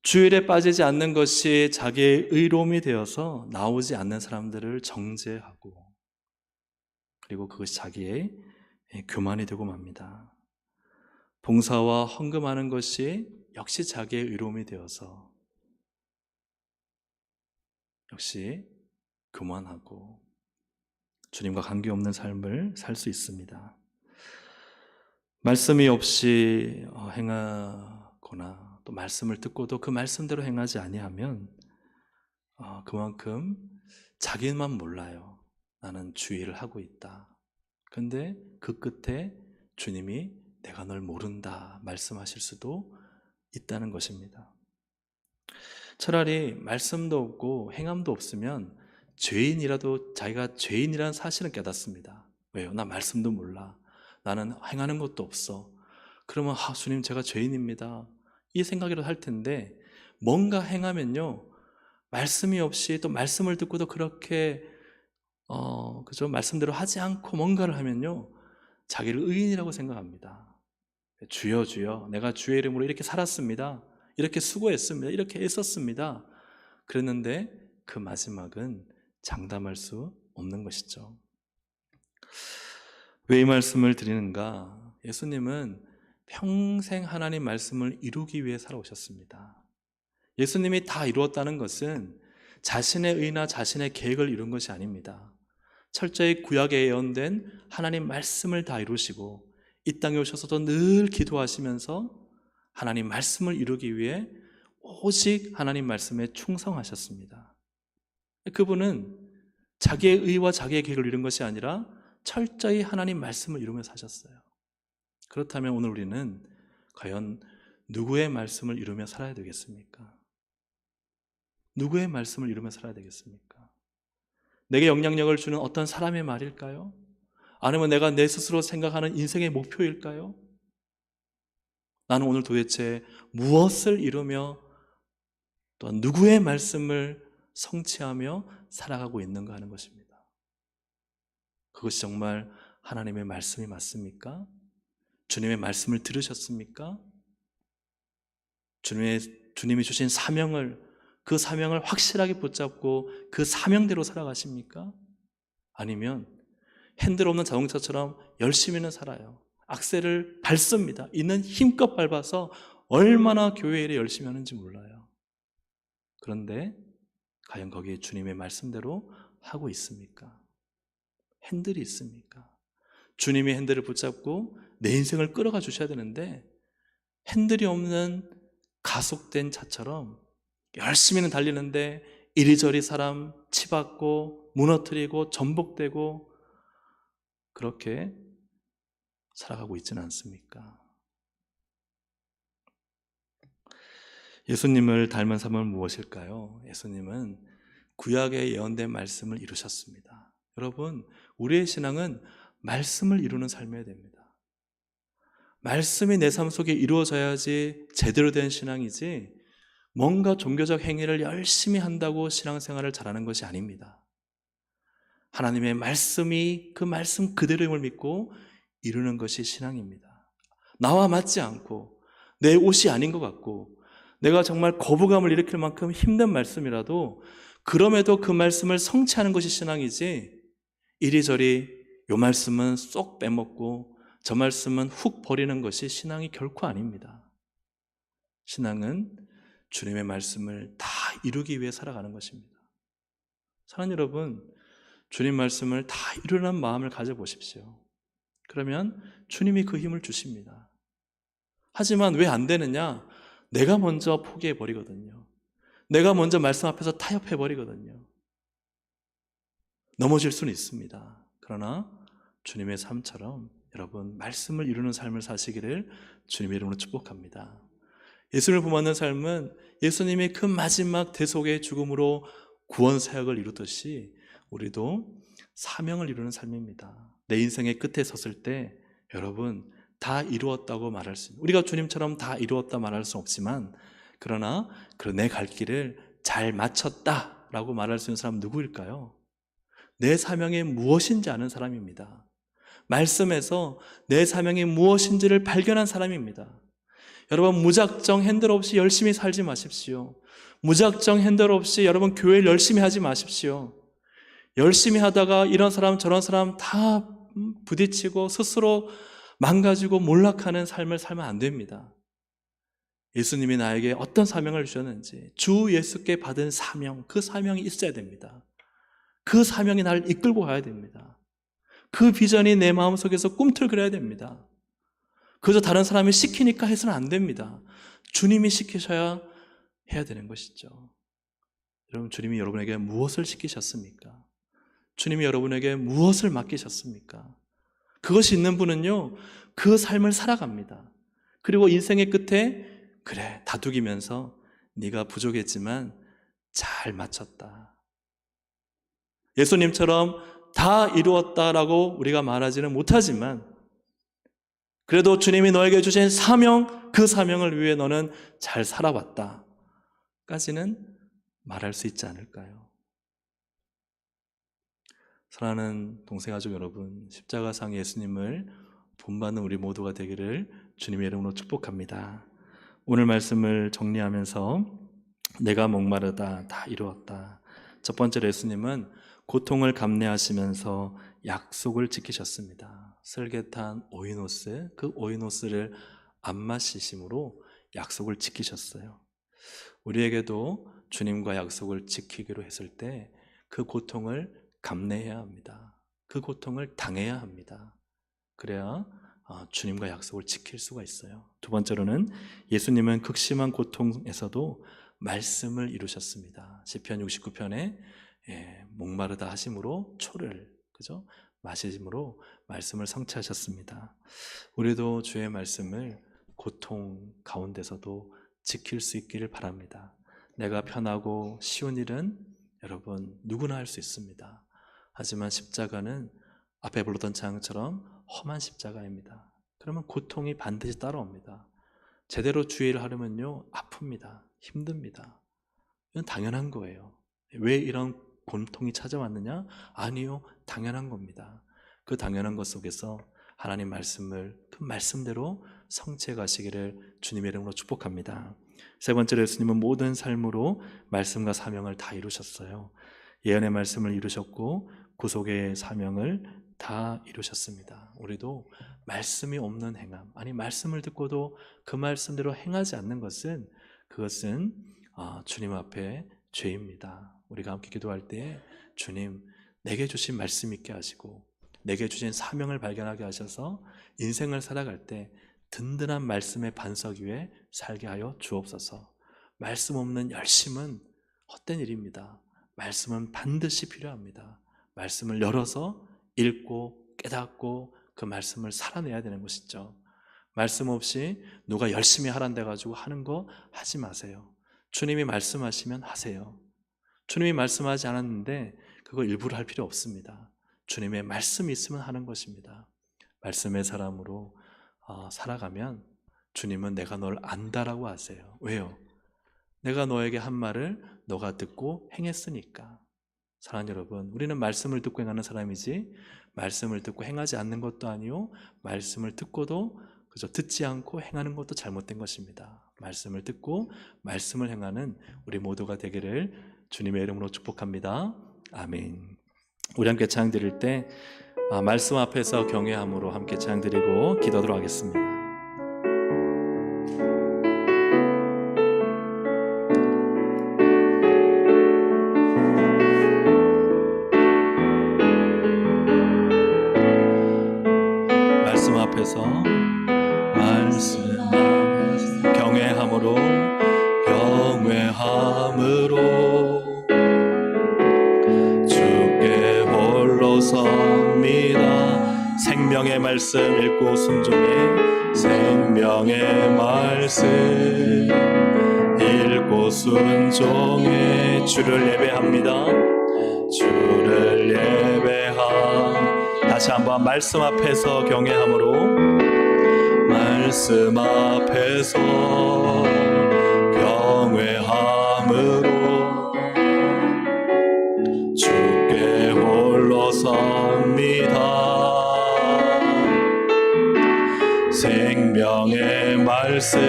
주일에 빠지지 않는 것이 자기의 의로움이 되어서 나오지 않는 사람들을 정죄하고, 그리고 그것이 자기의 교만이 되고 맙니다. 봉사와 헌금하는 것이 역시 자기의 의로움이 되어서 역시 교만하고 주님과 관계없는 삶을 살 수 있습니다. 말씀이 없이 행하거나 또 말씀을 듣고도 그 말씀대로 행하지 아니하면 그만큼 자기만 몰라요. 나는 주의를 하고 있다. 근데 그 끝에 주님이 내가 널 모른다 말씀하실 수도 있다는 것입니다. 차라리 말씀도 없고 행함도 없으면 죄인이라도 자기가 죄인이라는 사실은 깨닫습니다. 왜요? 나 말씀도 몰라. 나는 행하는 것도 없어. 그러면 주님 제가 죄인입니다. 이 생각이라도 할 텐데, 뭔가 행하면요, 말씀이 없이 또 말씀을 듣고도 그렇게 그죠? 말씀대로 하지 않고 뭔가를 하면요, 자기를 의인이라고 생각합니다. 주여 주여 내가 주의 이름으로 이렇게 살았습니다. 이렇게 수고했습니다. 이렇게 애썼습니다. 그랬는데 그 마지막은 장담할 수 없는 것이죠. 왜 이 말씀을 드리는가? 예수님은 평생 하나님 말씀을 이루기 위해 살아오셨습니다. 예수님이 다 이루었다는 것은 자신의 의나 자신의 계획을 이룬 것이 아닙니다. 철저히 구약에 예언된 하나님 말씀을 다 이루시고 이 땅에 오셔서도 늘 기도하시면서 하나님 말씀을 이루기 위해 오직 하나님 말씀에 충성하셨습니다. 그분은 자기의 의와 자기의 계획을 이룬 것이 아니라 철저히 하나님 말씀을 이루며 사셨어요. 그렇다면 오늘 우리는 과연 누구의 말씀을 이루며 살아야 되겠습니까? 누구의 말씀을 이루며 살아야 되겠습니까? 내게 영향력을 주는 어떤 사람의 말일까요? 아니면 내가 내 스스로 생각하는 인생의 목표일까요? 나는 오늘 도대체 무엇을 이루며 또 누구의 말씀을 성취하며 살아가고 있는가 하는 것입니다. 그것이 정말 하나님의 말씀이 맞습니까? 주님의 말씀을 들으셨습니까? 주님이 주신 그 사명을 확실하게 붙잡고 그 사명대로 살아가십니까? 아니면 핸들 없는 자동차처럼 열심히는 살아요. 악셀을 밟습니다. 있는 힘껏 밟아서 얼마나 교회 일에 열심히 하는지 몰라요. 그런데 과연 거기에 주님의 말씀대로 하고 있습니까? 핸들이 있습니까? 주님이 핸들을 붙잡고 내 인생을 끌어가 주셔야 되는데 핸들이 없는 가속된 차처럼 열심히는 달리는데 이리저리 사람 치받고 무너뜨리고 전복되고 그렇게 살아가고 있지는 않습니까? 예수님을 닮은 삶은 무엇일까요? 예수님은 구약에 예언된 말씀을 이루셨습니다. 여러분, 우리의 신앙은 말씀을 이루는 삶이어야 됩니다. 말씀이 내 삶 속에 이루어져야지 제대로 된 신앙이지, 뭔가 종교적 행위를 열심히 한다고 신앙생활을 잘하는 것이 아닙니다. 하나님의 말씀이 그 말씀 그대로임을 믿고 이루는 것이 신앙입니다. 나와 맞지 않고 내 옷이 아닌 것 같고 내가 정말 거부감을 일으킬 만큼 힘든 말씀이라도 그럼에도 그 말씀을 성취하는 것이 신앙이지, 이리저리 요 말씀은 쏙 빼먹고 저 말씀은 훅 버리는 것이 신앙이 결코 아닙니다. 신앙은 주님의 말씀을 다 이루기 위해 살아가는 것입니다. 사랑하는 여러분, 주님 말씀을 다 이루는 마음을 가져보십시오. 그러면 주님이 그 힘을 주십니다. 하지만 왜 안 되느냐? 내가 먼저 포기해버리거든요. 내가 먼저 말씀 앞에서 타협해버리거든요. 넘어질 수는 있습니다. 그러나 주님의 삶처럼 여러분 말씀을 이루는 삶을 사시기를 주님의 이름으로 축복합니다. 예수님을 본받는 삶은 예수님이 그 마지막 대속의 죽음으로 구원 사역을 이루듯이 우리도 사명을 이루는 삶입니다. 내 인생의 끝에 섰을 때 여러분 다 이루었다고 말할 수 있는, 우리가 주님처럼 다 이루었다 말할 수 없지만, 그러나 내 갈 길을 잘 마쳤다라고 말할 수 있는 사람은 누구일까요? 내 사명이 무엇인지 아는 사람입니다. 말씀에서 내 사명이 무엇인지를 발견한 사람입니다. 여러분, 무작정 핸들 없이 열심히 살지 마십시오. 무작정 핸들 없이 여러분 교회를 열심히 하지 마십시오. 열심히 하다가 이런 사람 저런 사람 다 부딪히고 스스로 망가지고 몰락하는 삶을 살면 안 됩니다. 예수님이 나에게 어떤 사명을 주셨는지, 주 예수께 받은 사명, 그 사명이 있어야 됩니다. 그 사명이 나를 이끌고 가야 됩니다. 그 비전이 내 마음속에서 꿈틀거려야 됩니다. 그저 다른 사람이 시키니까 해서는 안 됩니다. 주님이 시키셔야 해야 되는 것이죠. 여러분, 주님이 여러분에게 무엇을 시키셨습니까? 주님이 여러분에게 무엇을 맡기셨습니까? 그것이 있는 분은요, 그 삶을 살아갑니다. 그리고 인생의 끝에 그래, 다투기면서 네가 부족했지만 잘 마쳤다. 예수님처럼 다 이루었다라고 우리가 말하지는 못하지만, 그래도 주님이 너에게 주신 사명, 그 사명을 위해 너는 잘 살아왔다 까지는 말할 수 있지 않을까요? 사랑하는 동생가족 여러분, 십자가상 예수님을 본받는 우리 모두가 되기를 주님의 이름으로 축복합니다. 오늘 말씀을 정리하면서 내가 목마르다 다 이루었다. 첫 번째로 예수님은 고통을 감내하시면서 약속을 지키셨습니다. 설계탄 오이노스, 그 오이노스를 안 마시심으로 약속을 지키셨어요. 우리에게도 주님과 약속을 지키기로 했을 때 그 고통을 감내해야 합니다. 그 고통을 당해야 합니다. 그래야 주님과 약속을 지킬 수가 있어요. 두 번째로는 예수님은 극심한 고통에서도 말씀을 이루셨습니다. 시편 69편에 목마르다 하심으로 초를 마시심으로 말씀을 성취하셨습니다. 우리도 주의 말씀을 고통 가운데서도 지킬 수 있기를 바랍니다. 내가 편하고 쉬운 일은 여러분 누구나 할 수 있습니다. 하지만 십자가는 앞에 불렀던 찬양처럼 험한 십자가입니다. 그러면 고통이 반드시 따라옵니다. 제대로 주의 일을 하려면요, 아픕니다. 힘듭니다. 이건 당연한 거예요. 왜 이런 고통이 찾아왔느냐? 아니요, 당연한 겁니다. 그 당연한 것 속에서 하나님 말씀을 그 말씀대로 성취해 가시기를 주님의 이름으로 축복합니다. 세 번째로 예수님은 모든 삶으로 말씀과 사명을 다 이루셨어요. 예언의 말씀을 이루셨고 구속의 사명을 다 이루셨습니다. 우리도 말씀이 없는 행함, 아니 말씀을 듣고도 그 말씀대로 행하지 않는 것은, 그것은 주님 앞에 죄입니다. 우리가 함께 기도할 때 주님, 내게 주신 말씀 있게 하시고 내게 주신 사명을 발견하게 하셔서 인생을 살아갈 때 든든한 말씀의 반석 위에 살게 하여 주옵소서. 말씀 없는 열심은 헛된 일입니다. 말씀은 반드시 필요합니다. 말씀을 열어서 읽고 깨닫고 그 말씀을 살아내야 되는 것이죠. 말씀 없이 누가 열심히 하란데 가지고 하는 거 하지 마세요. 주님이 말씀하시면 하세요. 주님이 말씀하지 않았는데 그거 일부러 할 필요 없습니다. 주님의 말씀이 있으면 하는 것입니다. 말씀의 사람으로 살아가면 주님은 내가 널 안다라고 하세요. 왜요? 내가 너에게 한 말을 너가 듣고 행했으니까. 사랑하는 여러분, 우리는 말씀을 듣고 행하는 사람이지 말씀을 듣고 행하지 않는 것도 아니요, 말씀을 듣고도 그저 듣지 않고 행하는 것도 잘못된 것입니다. 말씀을 듣고 말씀을 행하는 우리 모두가 되기를 주님의 이름으로 축복합니다. 아멘. 우리 함께 찬양 드릴 때 말씀 앞에서 경외함으로 함께 찬양 드리고 기도하도록 하겠습니다. 말씀 앞에서 경외함으로 주께 홀로 섭니다. 생명의 말씀 읽고 순종해. 생명의 말씀 읽고 순종해. 주를 예배합니다. 주를 예배함. 다시 한번 말씀 앞에서 경외함으로 말씀 앞에서 경외함으로 주께 홀로 섭니다. 생명의 말씀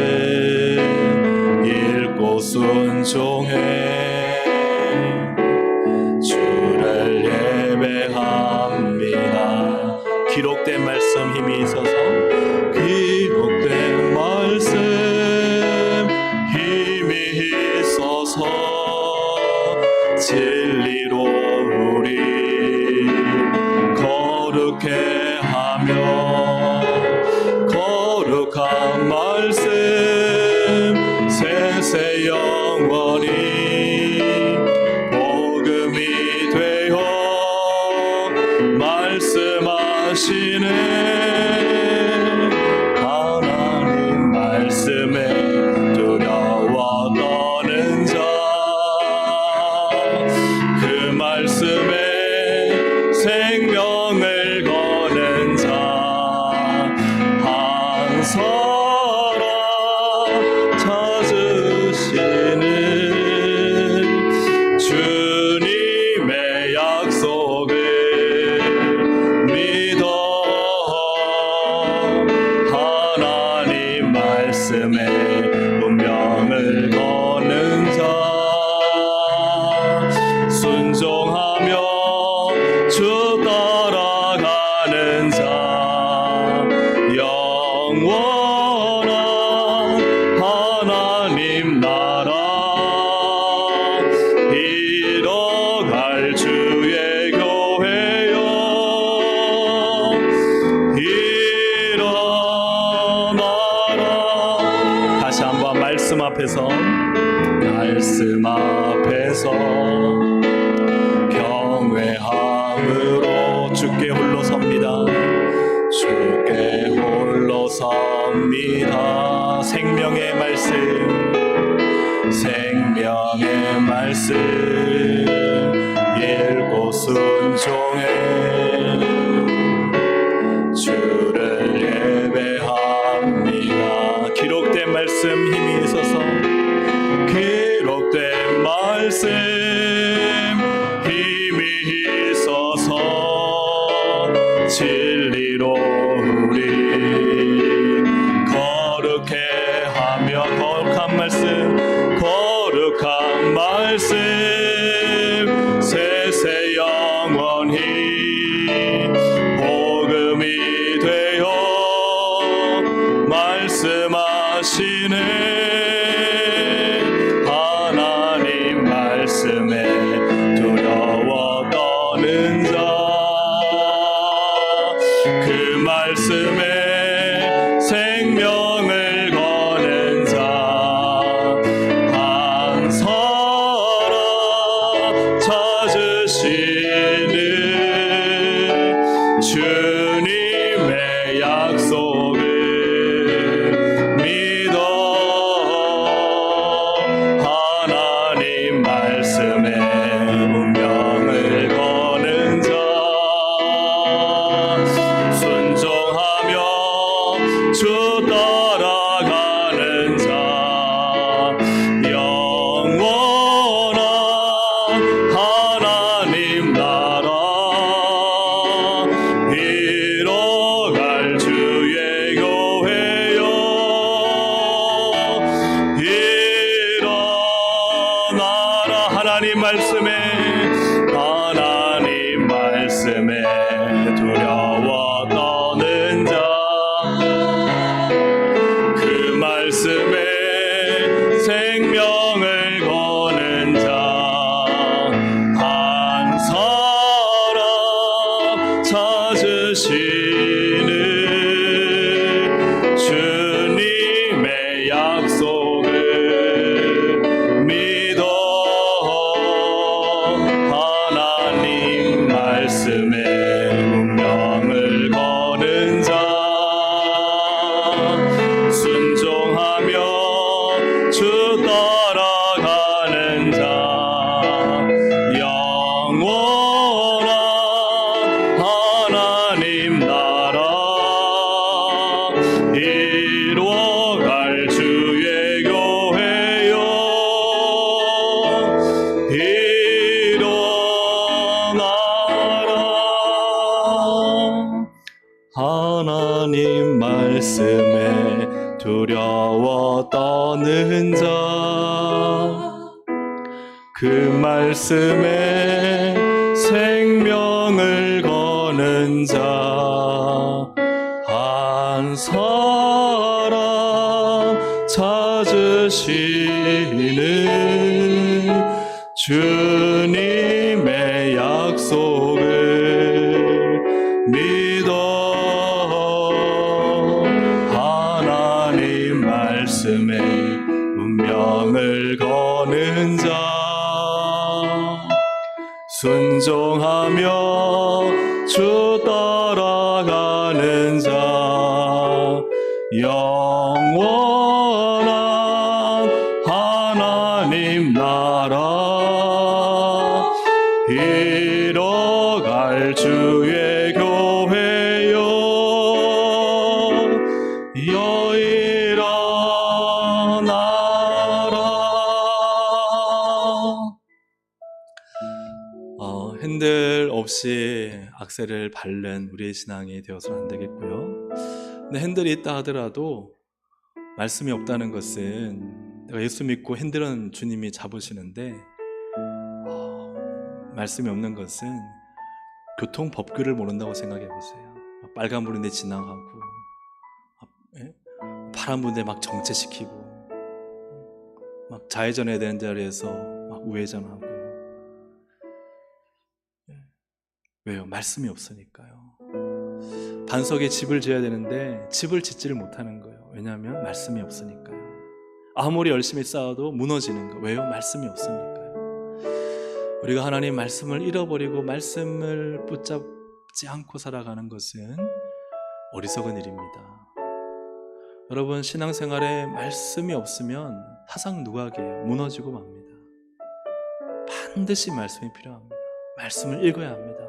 읽고 순종해 주를 예배합니다. 기록된 말씀 힘이 있어서 기록된 말씀 힘이 있어서 진리로 우리 거룩해 하며 거룩한 말씀 세세 영원히 복음이 되어 말씀하시네. 하나님 말씀에 두려워 떠는 자 그 말씀에 생명을 거는 자 한 사람 찾으시는 주님의 약속을 믿어 하나님 말씀에 운명을 거는 자 순종하며 주 따라가는 자 영원한 하나님 나라 이뤄갈 주의 교회여 일어나라. 다시 한번 말씀 앞에서 경외함으로 주께 홀로 섭니다. 주께 홀로 섭니다. 생명의 말씀 읽고 순종해 주를 예배합니다. 기록된 말씀 힘이 있어서 기록된 말씀 힘이 있어서 진리로 우리 거룩해 하며 거룩한 말씀 세세 영원히 복음이 되어 말씀하시네. 하나님 말씀에 두려워 떠는 자 그 말씀에 생명을 거는 자 한 사람 찾으시는 주님의 약속을 믿어 하나님 말씀에 운명을 거는 자 순종하며 주 따라가는 자 영원한 하나님 나라 이뤄갈 주의 교회여 일어나라. 하나님 말씀에 두려워 떠는 자 그 말씀에 생명을 거는 자 한 사람 찾으시는 주님의 약속을 믿어 하나님 말씀에 운명을 거는 자 순종하며 주 따라가는 자 영원한 하나님 나라 이뤄 하나님 말씀에 두려워 떠는 자, 그 말씀에 생명을 거는 자, 한 사람 찾으시는 주님의 약속을 믿어 하나님 말씀에 운명을 거는 자, 순종하며 주 따라가는 자, 영원한 하나님 나라 이뤄갈 주의 교회여, 일어나라. 핸들 없이 악셀을 밟는 우리의 신앙이 되어서는 안 되겠고요. 근데 핸들이 있다 하더라도 말씀이 없다는 것은, 내가 예수 믿고 핸들은 주님이 잡으시는데 말씀이 없는 것은 교통법규를 모른다고 생각해 보세요. 빨간불인데 지나가고, 파란불인데 막 정체시키고, 막 좌회전해야 되는 자리에서 막 우회전하고. 왜요? 말씀이 없으니까요. 반석에 집을 지어야 되는데 집을 짓지를 못하는 거예요. 왜냐하면 말씀이 없으니까요. 아무리 열심히 쌓아도 무너지는 거. 왜요? 말씀이 없으니까요. 우리가 하나님 말씀을 잃어버리고 말씀을 붙잡지 않고 살아가는 것은 어리석은 일입니다. 여러분, 신앙생활에 말씀이 없으면 사상누각이에요. 무너지고 맙니다. 반드시 말씀이 필요합니다. 말씀을 읽어야 합니다.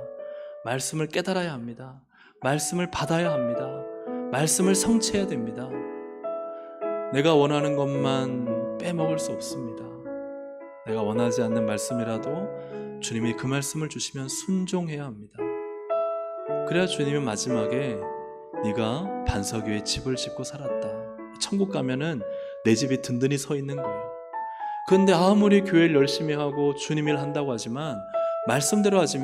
말씀을 깨달아야 합니다. 말씀을 받아야 합니다. 말씀을 성취해야 됩니다. 내가 원하는 것만 빼먹을 수 없습니다. 내가 원하지 않는 말씀이라도 주님이 그 말씀을 주시면 순종해야 합니다. 그래야 주님은 마지막에 네가 반석 위에 집을 짓고 살았다, 천국 가면은 내 집이 든든히 서 있는 거예요. 그런데 아무리 교회를 열심히 하고 주님 일 한다고 하지만 말씀대로 하지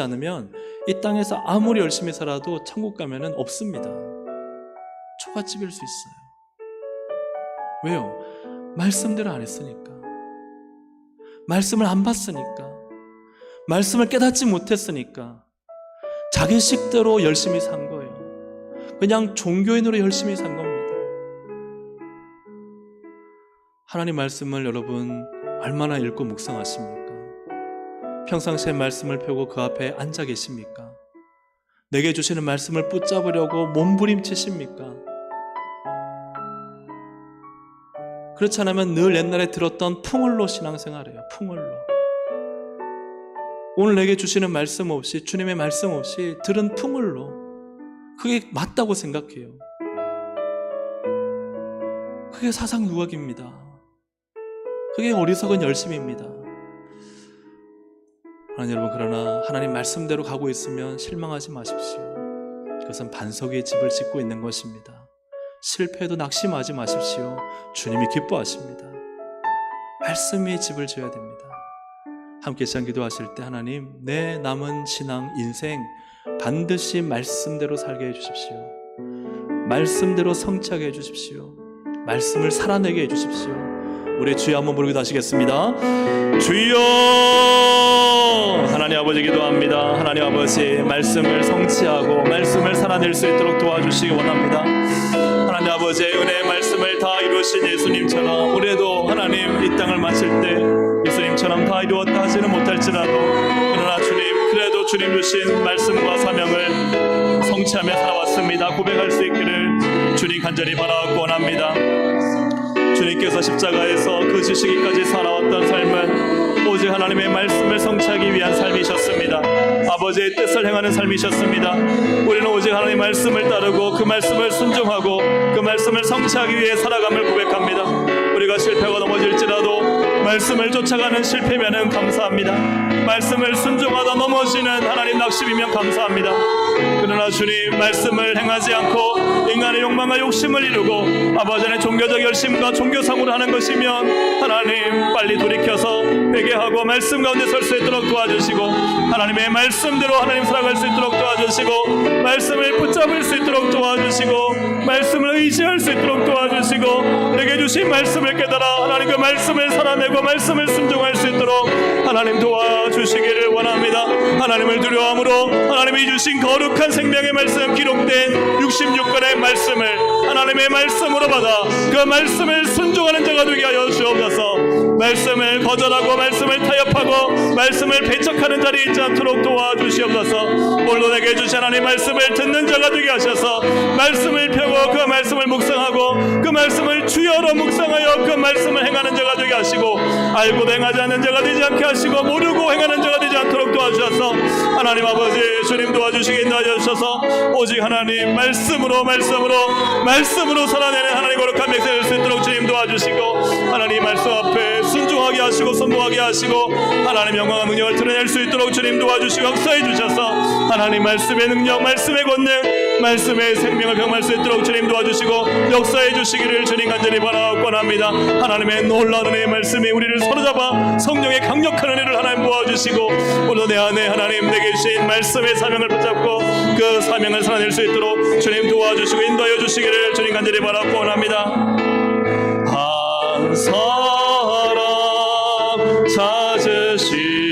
않으면 이 땅에서 아무리 열심히 살아도 천국 가면은 없습니다. 초가집일 수 있어요. 왜요? 말씀대로 안 했으니까. 말씀을 안 봤으니까. 말씀을 깨닫지 못했으니까. 자기 식대로 열심히 산 거예요. 그냥 종교인으로 열심히 산 겁니다. 하나님 말씀을 여러분 얼마나 읽고 묵상하십니까? 평상시에 말씀을 펴고 그 앞에 앉아 계십니까? 내게 주시는 말씀을 붙잡으려고 몸부림치십니까? 그렇지 않으면 늘 옛날에 들었던 풍을로 신앙생활해요. 풍을로. 오늘 내게 주시는 말씀 없이, 주님의 말씀 없이 들은 풍을로, 그게 맞다고 생각해요. 그게 사상누각입니다. 그게 어리석은 열심입니다. 하나님 여러분, 그러나 하나님 말씀대로 가고 있으면 실망하지 마십시오. 그것은 반석 위에 집을 짓고 있는 것입니다. 실패해도 낙심하지 마십시오. 주님이 기뻐하십니다. 말씀 위에 집을 지어야 됩니다. 함께 시간 기도하실 때 하나님, 내 남은 신앙 인생 반드시 말씀대로 살게 해주십시오. 말씀대로 성취하게 해주십시오. 말씀을 살아내게 해주십시오. 우리 주여 한번 부르기도 하시겠습니다. 주여! 하나님 아버지 기도합니다. 하나님 아버지, 말씀을 성취하고 말씀을 살아낼 수 있도록 도와주시기 원합니다. 하나님 아버지의 은혜의 말씀을 다 이루신 예수님처럼 우리도 하나님 이 땅을 마칠 때 예수님처럼 다 이루었다 하지는 못할지라도, 그러나 주님, 그래도 주님 주신 말씀과 사명을 성취하며 살아왔습니다 고백할 수 있기를 주님 간절히 바라고 원합니다. 주님께서 십자가에서 그 지시기까지 살아왔던 삶은 오직 하나님의 말씀을 성취하기 위한 삶이셨습니다. 아버지의 뜻을 행하는 삶이셨습니다. 우리는 오직 하나님의 말씀을 따르고 그 말씀을 순종하고 그 말씀을 성취하기 위해 살아감을 고백합니다. 우리가 실패하고 넘어질지라도 말씀을 쫓아가는 실패면은 감사합니다. 말씀을 순종하다 넘어지는 하나님 낙심이면 감사합니다. 그러나 주님, 말씀을 행하지 않고 인간의 욕망과 욕심을 이루고 아버지의 종교적 열심과 종교상으로 하는 것이면 하나님 빨리 돌이켜서 회개하고 말씀 가운데 설 수 있도록 도와주시고, 하나님의 말씀대로 하나님 살아갈 수 있도록 도와주시고, 말씀을 붙잡을 수 있도록 도와주시고, 말씀을 의지할 수 있도록 도와주시고, 내게 주신 말씀을 깨달아 하나님 그 말씀을 살아내고 말씀을 순종할 수 있도록 하나님 도와주시기를 원합니다. 하나님을 두려움으로 하나님이 주신 거룩한 생명의 말씀, 기록된 66권의 말씀을 하나님의 말씀으로 받아 그 말씀을 순종하는 자가 되게 하여 주옵소서. 말씀을 거절하고 말씀을 타협하고 말씀을 배척하는 자리에 있지 않도록 도와주시옵소서. 오늘도 내게 주신 하나님 말씀을 듣는 자가 되게 하셔서 말씀을 펴고 그 말씀을 묵상하고 그 말씀을 주여로 묵상하여 그 말씀을 행하는 자가 되게 하시고, 알고 행하지 않는 자가 되지 않게 하시고 모르고 행하는 자가 되지 않도록 도와주셔서 하나님 아버지 주님 도와주시기 인도하여 주셔서 오직 하나님 말씀으로 살아내는 하나님 거룩한 백성이 될 수 있도록 주님 도와주시고, 하나님 말씀 앞에 순종하게 하시고 선포하게 하시고 하나님 영광과 능력을 드러낼 수 있도록 주님 도와주시고 역사해 주셔서 하나님 말씀의 능력, 말씀의 권능, 말씀의 생명을 경험할 수 있도록 주님 도와주시고 역사해 주시기를 주님 간절히 바라옵고합니다. 하나님의 놀라운 은혜의 말씀이 우리를 사로잡아 성령의 강력한 은혜를 하나님 모아주시고, 오늘 내 안에 하나님 내게 주신 말씀의 사명을 붙잡고 그 사명을 살아낼 수 있도록 주님 도와주시고 인도하여 주시기를 주님 간절히 바라옵고합니다. 한 사람 찾으시는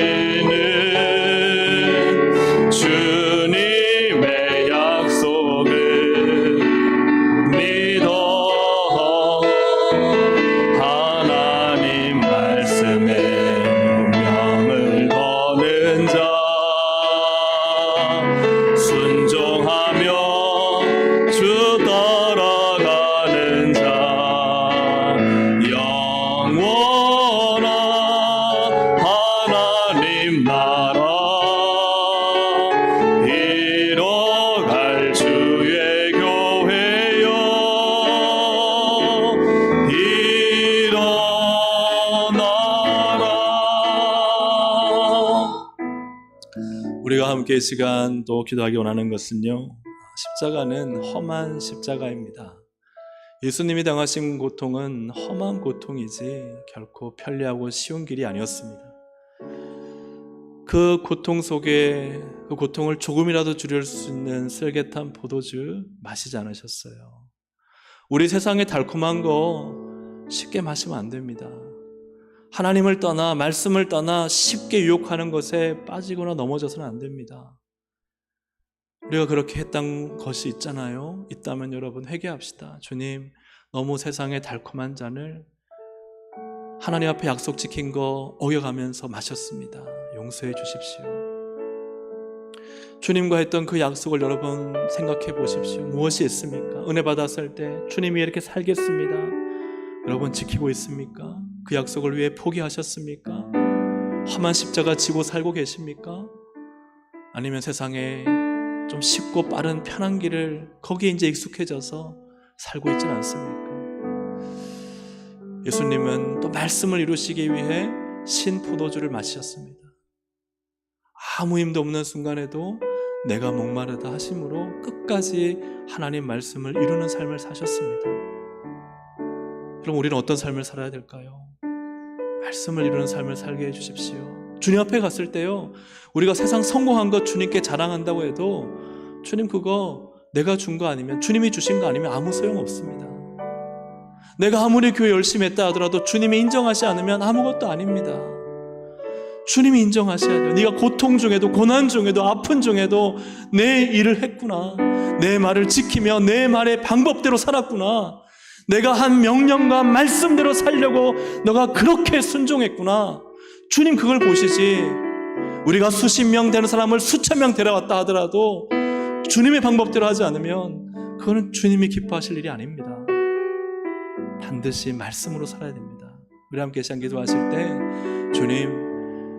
주님의 약속을 믿어 하나님 말씀에 운명을 거는 자, 순종하며 주 따라가는 자, 영원한 하나님 나라 이뤄갈 주의 교회여 일어나라. 우리가 함께 이 시간 또 기도하기 원하는 것은요, 십자가는 험한 십자가입니다. 예수님이 당하신 고통은 험한 고통이지 결코 편리하고 쉬운 길이 아니었습니다. 그 고통 속에 그 고통을 조금이라도 줄일 수 있는 쓸개탄 포도주 마시지 않으셨어요. 우리 세상에 달콤한 거 쉽게 마시면 안 됩니다. 하나님을 떠나 말씀을 떠나 쉽게 유혹하는 것에 빠지거나 넘어져서는 안 됩니다. 우리가 그렇게 했던 것이 있잖아요. 있다면 여러분 회개합시다. 주님, 너무 세상의 달콤한 잔을 하나님 앞에 약속 지킨 거 어겨가면서 마셨습니다. 용서해 주십시오. 주님과 했던 그 약속을 여러분 생각해 보십시오. 무엇이 있습니까? 은혜 받았을 때 주님이 이렇게 살겠습니다, 여러분 지키고 있습니까? 그 약속을 위해 포기하셨습니까? 험한 십자가 지고 살고 계십니까? 아니면 세상에 좀 쉽고 빠른 편한 길을 거기에 이제 익숙해져서 살고 있지는 않습니까? 예수님은 또 말씀을 이루시기 위해 신포도주를 마셨습니다. 아무 힘도 없는 순간에도 내가 목마르다 하심으로 끝까지 하나님 말씀을 이루는 삶을 사셨습니다. 그럼 우리는 어떤 삶을 살아야 될까요? 말씀을 이루는 삶을 살게 해주십시오. 주님 앞에 갔을 때요, 우리가 세상 성공한 것 주님께 자랑한다고 해도 주님 그거 내가 준 거 아니면, 주님이 주신 거 아니면 아무 소용없습니다. 내가 아무리 교회 열심히 했다 하더라도 주님이 인정하지 않으면 아무것도 아닙니다. 주님이 인정하셔야 돼요. 네가 고통 중에도 고난 중에도 아픈 중에도 내 일을 했구나, 내 말을 지키며 내 말의 방법대로 살았구나, 내가 한 명령과 말씀대로 살려고 너가 그렇게 순종했구나. 주님 그걸 보시지. 우리가 수십 명 되는 사람을 수천 명 데려왔다 하더라도 주님의 방법대로 하지 않으면 그거는 주님이 기뻐하실 일이 아닙니다. 반드시 말씀으로 살아야 됩니다. 우리 함께 시간 기도하실 때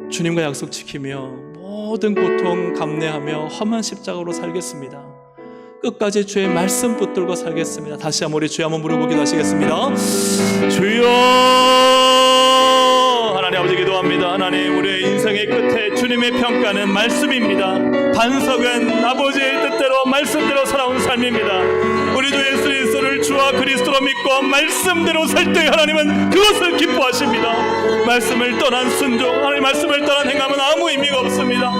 주님과 약속 지키며 모든 고통 감내하며 험한 십자가로 살겠습니다. 끝까지 주의 말씀 붙들고 살겠습니다. 다시 한번 우리 주여 한번 부르고 기도하시겠습니다. 주여, 하나님 하나님 아버지 기도합니다. 하나님, 우리의 인생의 끝에 주님의 평가는 말씀입니다. 반석은 아버지의 뜻대로 말씀대로 살아온 삶입니다. 우리 주 예수 그리스도를 주와 그리스도로 믿고 말씀대로 살 때 하나님은 그것을 기뻐하십니다. 말씀을 떠난 순종, 하나님 말씀을 떠난 행함은 아무 의미가 없습니다.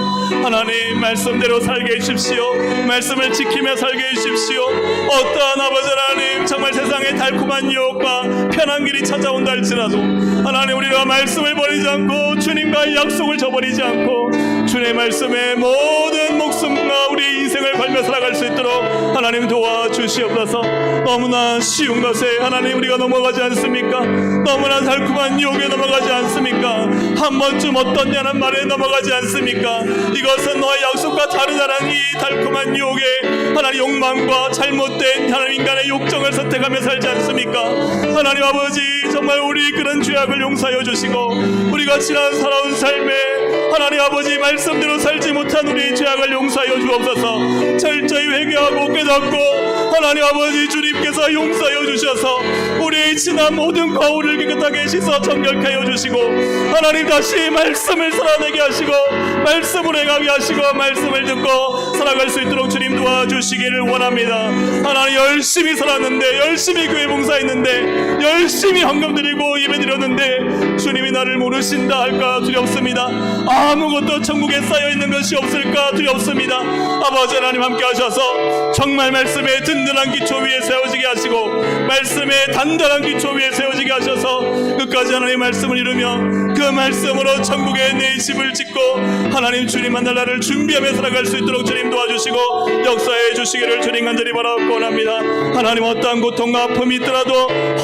하나님, 말씀대로 살게 해주십시오. 말씀을 지키며 살게 해주십시오. 어떠한 아버지 하나님, 정말 세상의 달콤한 유혹과 편한 길이 찾아온다 할지라도 하나님, 우리가 말씀을 버리지 않고 주님과의 약속을 저버리지 않고 주님의 말씀에 모든 목숨과 우리 인생을 걸며 살아갈 수 있도록 하나님 도와주시옵소서. 너무나 쉬운 것에 하나님 우리가 넘어가지 않습니까? 너무나 달콤한 유혹에 넘어가지 않습니까? 한 번쯤 어떻냐는 말에 넘어가지 않습니까? 이것은 너의 약속과 다르다는 이 달콤한 유혹에 하나님 욕망과 잘못된 하나님 인간의 욕정을 선택하며 살지 않습니까? 하나님 아버지, 정말 우리 그런 죄악을 용서하여 주시고 우리가 지난 살아온 삶에 하나님 아버지 말씀대로 살지 못한 우리 죄악을 용서하여 주옵소서. 철저히 회개하고 깨닫고 하나님 아버지 주님께서 용서하여 주셔서 우리의 지난 모든 거울을 깨끗하게 씻어 정결케 하여 주시고 하나님 다시 말씀을 살아내게 하시고 말씀으로 행하게 하시고 말씀을 듣고 살아갈 수 있도록 주님 도와주시기를 원합니다. 하나님, 열심히 살았는데, 열심히 교회 봉사했는데, 열심히 헌금 드리고 예배 드렸는데 주님이 나를 모르신다 할까 두렵습니다. 아무것도 천국에 쌓여있는 것이 없을까 두렵습니다. 아버지 하나님 함께 하셔서 정말 말씀의 든든한 기초 위에 세워지게 하시고 말씀의 단단한 기초 위에 세워지게 하셔서 끝까지 하나님의 말씀을 이루며 그 말씀으로 천국에 내 집을 짓고 하나님 주님 만날 날을 준비하며 살아갈 수 있도록 주님 도와주시고 역사해 주시기를 주님 간절히 바라고 원합니다. 하나님, 어떠한 고통과 아픔이 있더라도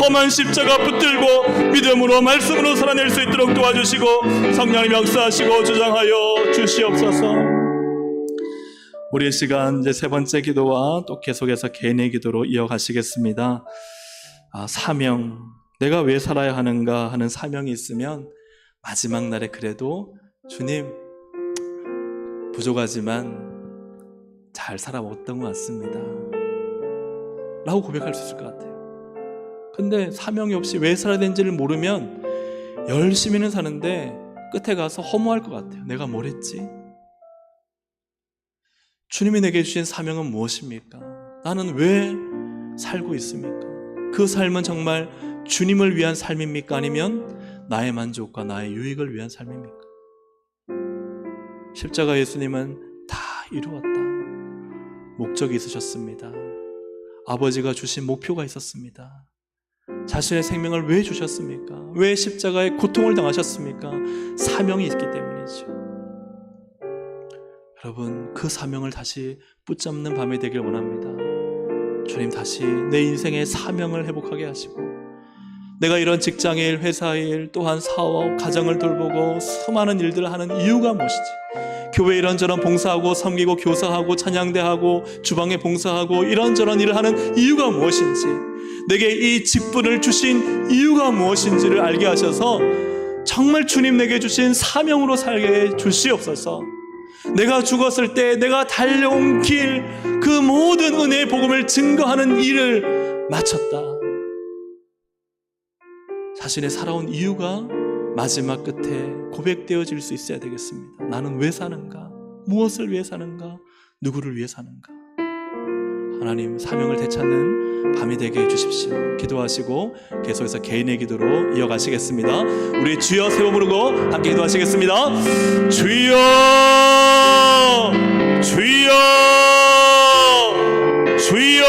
험한 십자가 붙들고 믿음으로 말씀으로 살아낼 수 있도록 도와주시고 성령님 역사하시고 주장하여 주시옵소서. 우리의 시간 이제 세 번째 기도와 또 계속해서 개인의 기도로 이어가시겠습니다. 사명, 내가 왜 살아야 하는가 하는 사명이 있으면 마지막 날에 그래도 주님, 부족하지만 잘 살아먹었던 것 같습니다 라고 고백할 수 있을 것 같아요. 근데 사명이 없이 왜 살아야 되는지를 모르면 열심히는 사는데 끝에 가서 허무할 것 같아요. 내가 뭘 했지? 주님이 내게 주신 사명은 무엇입니까? 나는 왜 살고 있습니까? 그 삶은 정말 주님을 위한 삶입니까? 아니면 나의 만족과 나의 유익을 위한 삶입니까? 십자가 예수님은 다 이루었다. 목적이 있으셨습니다. 아버지가 주신 목표가 있었습니다. 자신의 생명을 왜 주셨습니까? 왜 십자가에 고통을 당하셨습니까? 사명이 있기 때문이죠. 여러분, 그 사명을 다시 붙잡는 밤이 되길 원합니다. 주님, 다시 내 인생의 사명을 회복하게 하시고 내가 이런 직장의 일, 회사의 일, 또한 사업, 가정을 돌보고 수많은 일들을 하는 이유가 무엇이지? 교회 이런저런 봉사하고 섬기고 교사하고 찬양대하고 주방에 봉사하고 이런저런 일을 하는 이유가 무엇인지, 내게 이 직분을 주신 이유가 무엇인지를 알게 하셔서 정말 주님 내게 주신 사명으로 살게 해 주시옵소서. 내가 죽었을 때 내가 달려온 길, 그 모든 은혜의 복음을 증거하는 일을 마쳤다. 자신의 살아온 이유가 마지막 끝에 고백되어질 수 있어야 되겠습니다. 나는 왜 사는가? 무엇을 위해 사는가? 누구를 위해 사는가? 하나님, 사명을 되찾는 밤이 되게 해주십시오. 기도하시고 계속해서 개인의 기도로 이어가시겠습니다. 우리 주여 세 번 부르고 함께 기도하시겠습니다. 주여, 주여, 주여.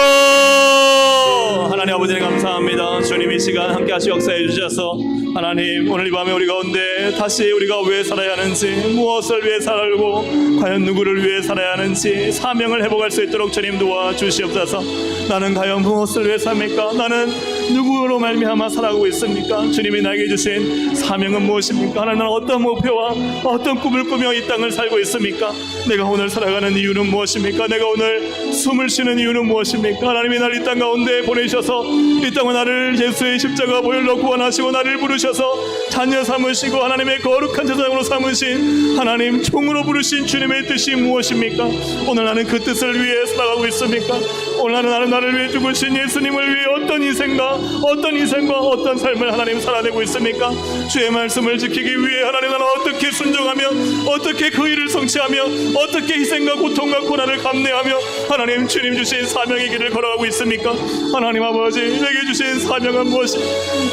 하나님 아버지, 감사합니다. 주님 이 시간 함께 하시 역사해 주셔서 하나님, 오늘 이 밤에 우리 가운데 다시 우리가 왜 살아야 하는지, 무엇을 위해 살고 과연 누구를 위해 살아야 하는지 사명을 회복할 수 있도록 주님 도와주시옵소서. 나는 과연 무엇을 위해 삽니까? 나는 누구로 말미암아 살아가고 있습니까? 주님이 나에게 주신 사명은 무엇입니까? 하나님은 어떤 목표와 어떤 꿈을 꾸며 이 땅을 살고 있습니까? 내가 오늘 살아가는 이유는 무엇입니까? 내가 오늘 숨을 쉬는 이유는 무엇입니까? 하나님이 나를 이 땅 가운데 보내셔서 이 땅에 나를 예수의 십자가 보혈로 구원하시고 나를 부르셔서 자녀 삼으시고 하나님의 거룩한 제사장으로 삼으신 하나님 종으로 부르신 주님의 뜻이 무엇입니까? 오늘 나는 그 뜻을 위해 살아가고 있습니까? 오늘 나는 나를 위해 죽으신 예수님을 위해 어떤 인생과 어떤 인생과 어떤 삶을 하나님 살아내고 있습니까? 주의 말씀을 지키기 위해 하나님 나는 어떻게 순종하며 어떻게 그 일을 성취하며 어떻게 희생과 고통과 고난을 감내하며 하나님 주님 주신 사명의 길을 걸어가고 있습니까? 하나님 아버지, 내게 주신 사명은 무엇이?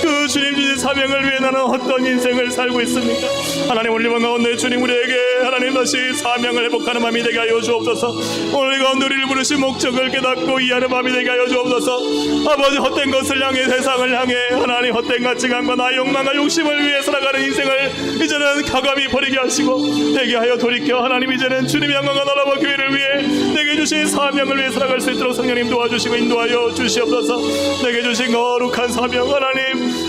그 주님 주신 사명을 위해 나는 어떤 인생을 살고 있습니까? 하나님 오늘 밤 가운데 주님 우리에게 하나님 다시 사명을 회복하는 마음이 되게 하여 주옵소서. 오늘 가운데 우리를 부르신 목적을 깨닫고 이해하는 마음이 되게 하여 주옵소서. 아버지, 헛된 것을 향해 세상을 향해 하나님 헛된 가치관과 나의 욕망과 욕심을 위해 살아가는 인생을 이제는 과감히 버리게 하시고 되게 하여 돌이켜 하나님 이제는 주님의 영광과 나라와 교회를 위해 내게 주신 사명을 위해 살아갈 수 있도록 성령님 도와주시고 인도하여 주시옵소서. 내게 주신 거룩한 사명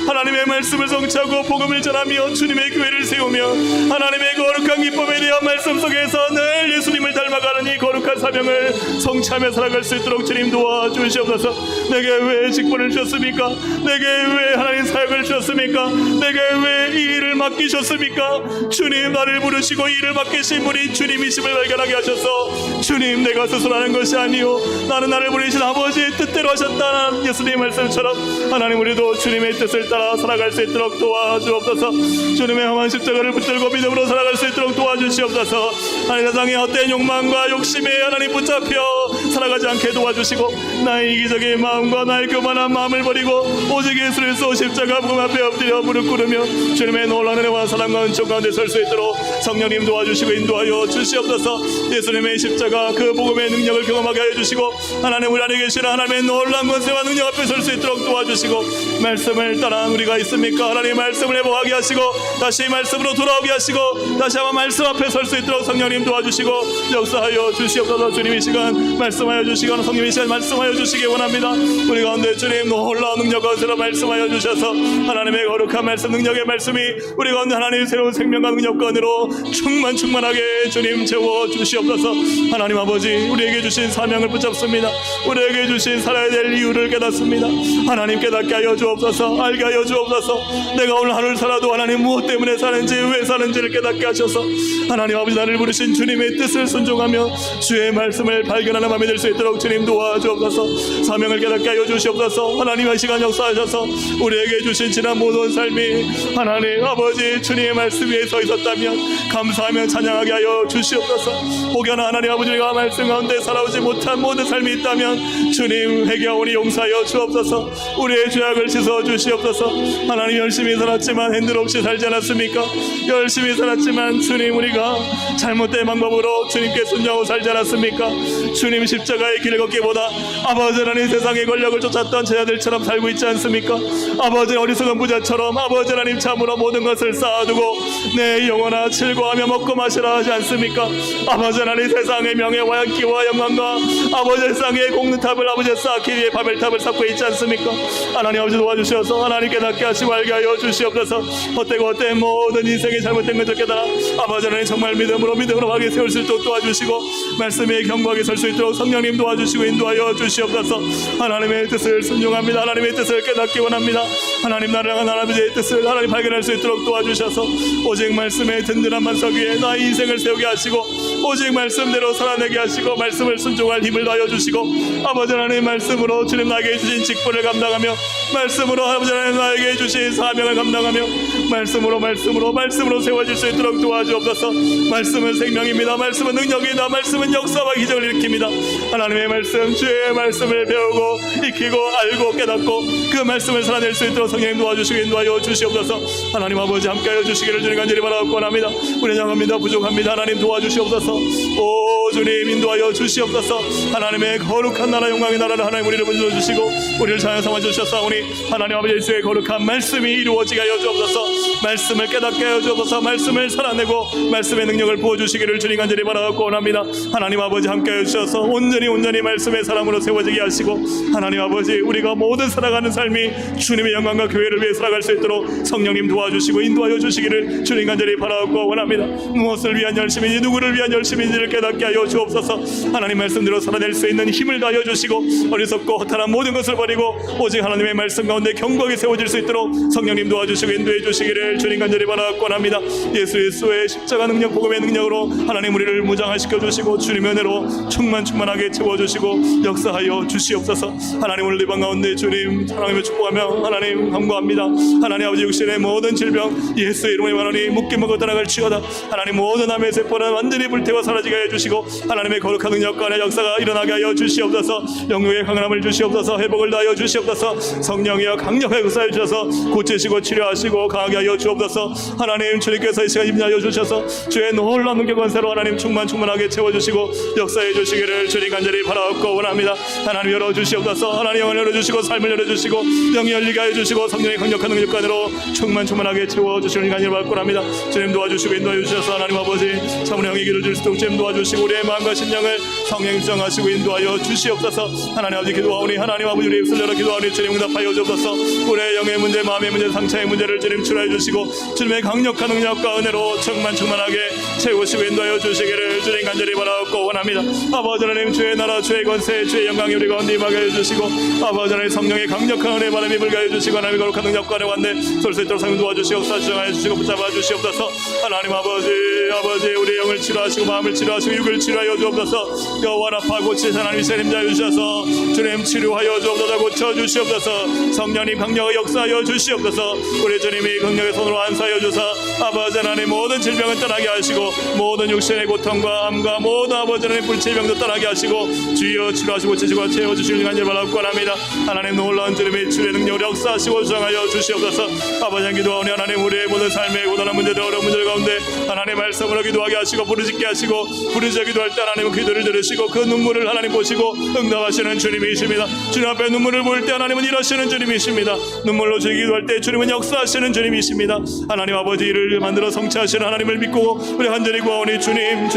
하나님의 말씀을 성취하고 복음을 전하며 주님의 교회를 세우며 하나님의 거룩한 기쁨에 대한 말씀 속에서 늘 예수님을 닮아가는 이 거룩한 사명을 성취하며 살아갈 수 있도록 주님 도와주시옵소서. 내게 왜 직분을 주셨습니까? 내게 왜 하나님 사역을 주셨습니까? 내게 왜 이 일을 맡기셨습니까? 주님, 나를 부르시고 이 일을 맡기신 분이 주님이심을 발견하게 하셔서 주님, 내가 스스로 하는 것이 아니요 나는 나를 부르신 아버지의 뜻대로 하셨다는 예수님의 말씀처럼 하나님 우리도 주님의 뜻을 따라 살아갈 수 있도록 도와주옵소서. 주님의 험한 십자가를 붙들고 믿음으로 살아갈 수 있도록 도와주시옵소서. 하나님, 세상의 헛된 욕망과 욕심에 하나님 붙잡혀 살아가지 않게 도와주시고 나의 이기적인 마음과 나의 교만한 마음을 버리고 오직 예수 그리스도 십자가 복음 앞에 엎드려 무릎 꿇으며 주님의 놀라운 은혜와 사랑과 은총 가운데 설 수 있도록 성령님 도와주시고 인도하여 주시옵소서. 예수님의 십자가 그 복음의 능력을 경험하게 하여 주시고 하나님 우리 안에 계시는 하나님의 놀라운 권세와 능력 앞에 설 수 있도록 도와주시고 말씀을 따라 우리가 있습니까? 하나님 말씀을 회복하게 하시고 다시 말씀으로 돌아오게 하시고 다시 한번 말씀 앞에 설 수 있도록 성령님 도와주시고 역사하여 주시옵소서. 주님 이 시간 말씀하여 주시고 성령 이 시간 말씀하여 주시기 원합니다. 우리 가운데 주님 놀라운 능력과 은혜로 말씀하여 주셔서 하나님의 거룩한 말씀 능력의 말씀이 우리 가운데 하나님 새로운 생명과 능력과 은혜로 충만하게 주님 채워 주시옵소서. 하나님 아버지, 우리에게 주신 사명을 붙잡습니다. 우리에게 주신 살아야 될 이유를 깨닫습니다. 하나님 깨닫게 하여 주옵소서. 알게 하여 주옵소서. 내가 오늘 하루를 살아도 하나님 무엇 때문에 사는지 왜 사는지를 깨닫게 하셔서 하나님 아버지, 나를 부르신 주님의 뜻을 순종하며 주의 말씀을 발견하는 마음이 될 수 있도록 주님 도와주옵소서. 사명을 깨닫게 하여 주시옵소서. 하나님의 시간 역사하셔서 우리에게 주신 지난 모든 삶이 하나님 아버지 주님의 말씀 위에 서 있었다면 감사하며 찬양하게 하여 주시옵소서. 혹여나 하나님 아버지가 말씀 가운데 살아오지 못한 모든 삶이 있다면 주님 회개하오니 용서하여 주옵소서. 우리의 죄악을 씻어 주시옵소서. 하나님 열심히 살았지만 핸들 없이 살지 않았습니까? 열심히 살았지만 주님 우리가 잘못된 방법으로 주님께 순종하고 살지 않았습니까? 주님 십자가의 길을 걷기보다 아버지 하나님 세상의 권력을 쫓았던 제자들처럼 살고 있지 않습니까? 아버지 어리석은 부자처럼 아버지 하나님 참으로 모든 것을 쌓아두고 내 영혼아 즐거워하며 먹고 마시라 하지 않습니까? 아버지 하나님 세상의 명예와 양기와 영광과 아버지 세상의 공는탑을 아버지 쌓기 위해 바벨탑을 쌓고 있지 않습니까? 하나님 아버지 도와주셔서 하나님 깨닫게 하시고 알게 하여 주시옵소서. 헛되고 헛된 모든 인생의 잘못된 것을 깨달아 아버지 하나님 정말 믿음으로 하게 세울 수 있도록 도와주시고 말씀에 경고하게 설 수 있도록 성령님 도와주시고 인도하여 주시옵소서. 하나님의 뜻을 순종합니다. 하나님의 뜻을 깨닫기 원합니다. 하나님 나를 향한 하나님의 뜻을 하나님 발견할 수 있도록 도와주셔서 오직 말씀의 든든한 반석 위에 나의 인생을 세우게 하시고 오직 말씀대로 살아내게 하시고 말씀을 순종할 힘을 더하여 주시고 아버지 하나님 말씀으로 주님 나에게 주신 직분을 감당하며 말씀으로 아버지 하나님 나에게 주신 사명을 감당하며 말씀으로 세워질 수 있도록 도와주옵소서. 말씀은 생명입니다. 말씀은 능력이다. 말씀은 역사와 기적을 일으킵니다. 하나님의 말씀 주의 말씀을 배우고 익히고 알고 깨닫고 그 말씀을 살아낼 수 있도록 성령님 도와주시고 인도하여 주시옵소서. 하나님 아버지 함께하여 주시기를 주님 간절히 바라옵고 원합니다. 우리 장합니다. 부족합니다. 하나님 도와주시옵소서. 오 주님 인도하여 주시옵소서. 하나님의 거룩한 나라 영광의 나라를 하나님 우리를 불러주시고 우리를 자연 삼아 주셨사오니 하나님 아버지 예수의 거룩한 말씀이 이루어지게 하여 주옵소서. 말씀을 깨닫게 하여 주옵소서. 말씀을 살아내고 말씀의 능력을 부어주시기를 주님 간절히 바라옵고 원합니다. 하나님 아버지 함께하여 주셔서 온전히 말씀의 사람으로 세워지게 하시고 하나님 아버지 우리가 모든 살아가는 삶이 주님의 영광과 교회를 위해 살아갈 수 있도록 성령님 도와주시고 인도하여 주시기를 주님 간절히 바라옵고 원합니다. 무엇을 위한 열심인지 누구를 위한 열심인지를 깨닫게 하여 주옵소서. 하나님 말씀대로 살아낼 수 있는 힘을 다하여 주시고 어리석고 허탄한 모든 것을 버리고 오직 하나님의 말씀 가운데 견고하게 세워 채워질 수 있도록 성령님 도와주시고 인도해 주시기를 주님 간절히 바라곤합니다. 예수 그리스도의 십자가 능력, 복음의 능력으로 하나님 우리를 무장화시켜 주시고 주님의 은혜로 충만하게 채워주시고 역사하여 주시옵소서. 하나님 오늘 이 방 가운데 주님 사랑하며 축복하며 하나님 간구합니다. 하나님 아버지 육신의 모든 질병 예수의 이름으로 하나님 묶임먹어 떠나갈 치여다. 하나님 모든 암의 세포는 완전히 불태워 사라지게 해주시고 하나님의 거룩한 능력과 역사가 일어나게 하여 주시옵소서. 영육의 강함을 주시옵소서. 회복을 다하여 주시옵소서. 성령이여 강력하게 역사해 주셔서 고치시고 치료하시고 강하게 하여 주옵소서. 하나님 주님께서 이 시간 임하여 주셔서 주의 놀라운 능력 권세로 하나님 충만하게 채워주시고 역사해 주시기를 주님 간절히 바라옵고 원합니다. 하나님 열어주시옵소서. 하나님 영을 열어주시고 삶을 열어주시고 영이 열리게 하여 주시고 성령의 강력한 능력관으로 충만하게 채워주시는 간절히 바라옵고 합니다. 주님 도와주시고 인도하여 주셔서 하나님 아버지 참으로 영의 길을 줄 수 있도록 주님 도와주시고 우리의 마음과 심령을 성령 입장하시고 인도하여 주시옵소서. 하나님 아버지 기도하오니 하나님 아버지 우리의 입술 열어 기도하오니 주님 응답하여 주옵소서. 우리의 영의 문제, 마음의 문제, 상처의 문제를 주님 치료해 주시고 주님의 강력한 능력과 은혜로 충만하게 채우시고 인도하여 주시기를 주님 간절히 바라옵고 원합니다. 아버지 하나님 주의 나라 주의 권세 주의 영광이 우리 가운데 임하게 해주시고 아버지 하나님 성령의 강력한 은혜 바람이 불게 해주시고 하나님의 거룩한 능력과 은혜 관대 쏠 수 있도록 성령 도와주시옵소서. 주장하여 주시고 붙잡아 주시옵소서. 하나님 아버지 우리의 영을 치료하시고 마음을 치료하시고 육을 치료하여 주옵소서. 여호와 라파 고치사 하나님 세림자여 주셔서 주님 치료하여 주옵소서. 고쳐 주시옵소서. 성령님 강력하게 역사하여 주시옵소서. 우리 주님이 강력의 손으로 안수하여 주사 아버지 하나님 모든 질병을 떠나게 하시고 모든 육신의 고통과 암과 모든 아버지 하나님 불치병도 떠나게 하시고 주여 치료하시고 고치시고 채워주시는 간절히 바라옵고 합니다. 하나님 놀라운 주님의 치료의 능력을 역사하시고 주장하여 주시옵소서. 아버지 하나님 기도하오니 하나님 우리의 모든 삶의 고단한 문제들 어려운 문제들 가운데 하나님 말씀으로 기도하게 하시고 부르짖게 하시고 부르짖어 기도할 때 하나님은 기도를 들으시고 그 눈물을 하나님 보시고 응답하시는 주님이십니다. 주님 앞에 눈물을 보일 때 하나님은 일하시는 주님이십니다. 눈물로 주의 기도할 때 주님은 역사하시는 주님이십니다. 하나님 아버지 이를 만들어 성취하시는 하나님을 믿고 우리 간절히 구하오니 주님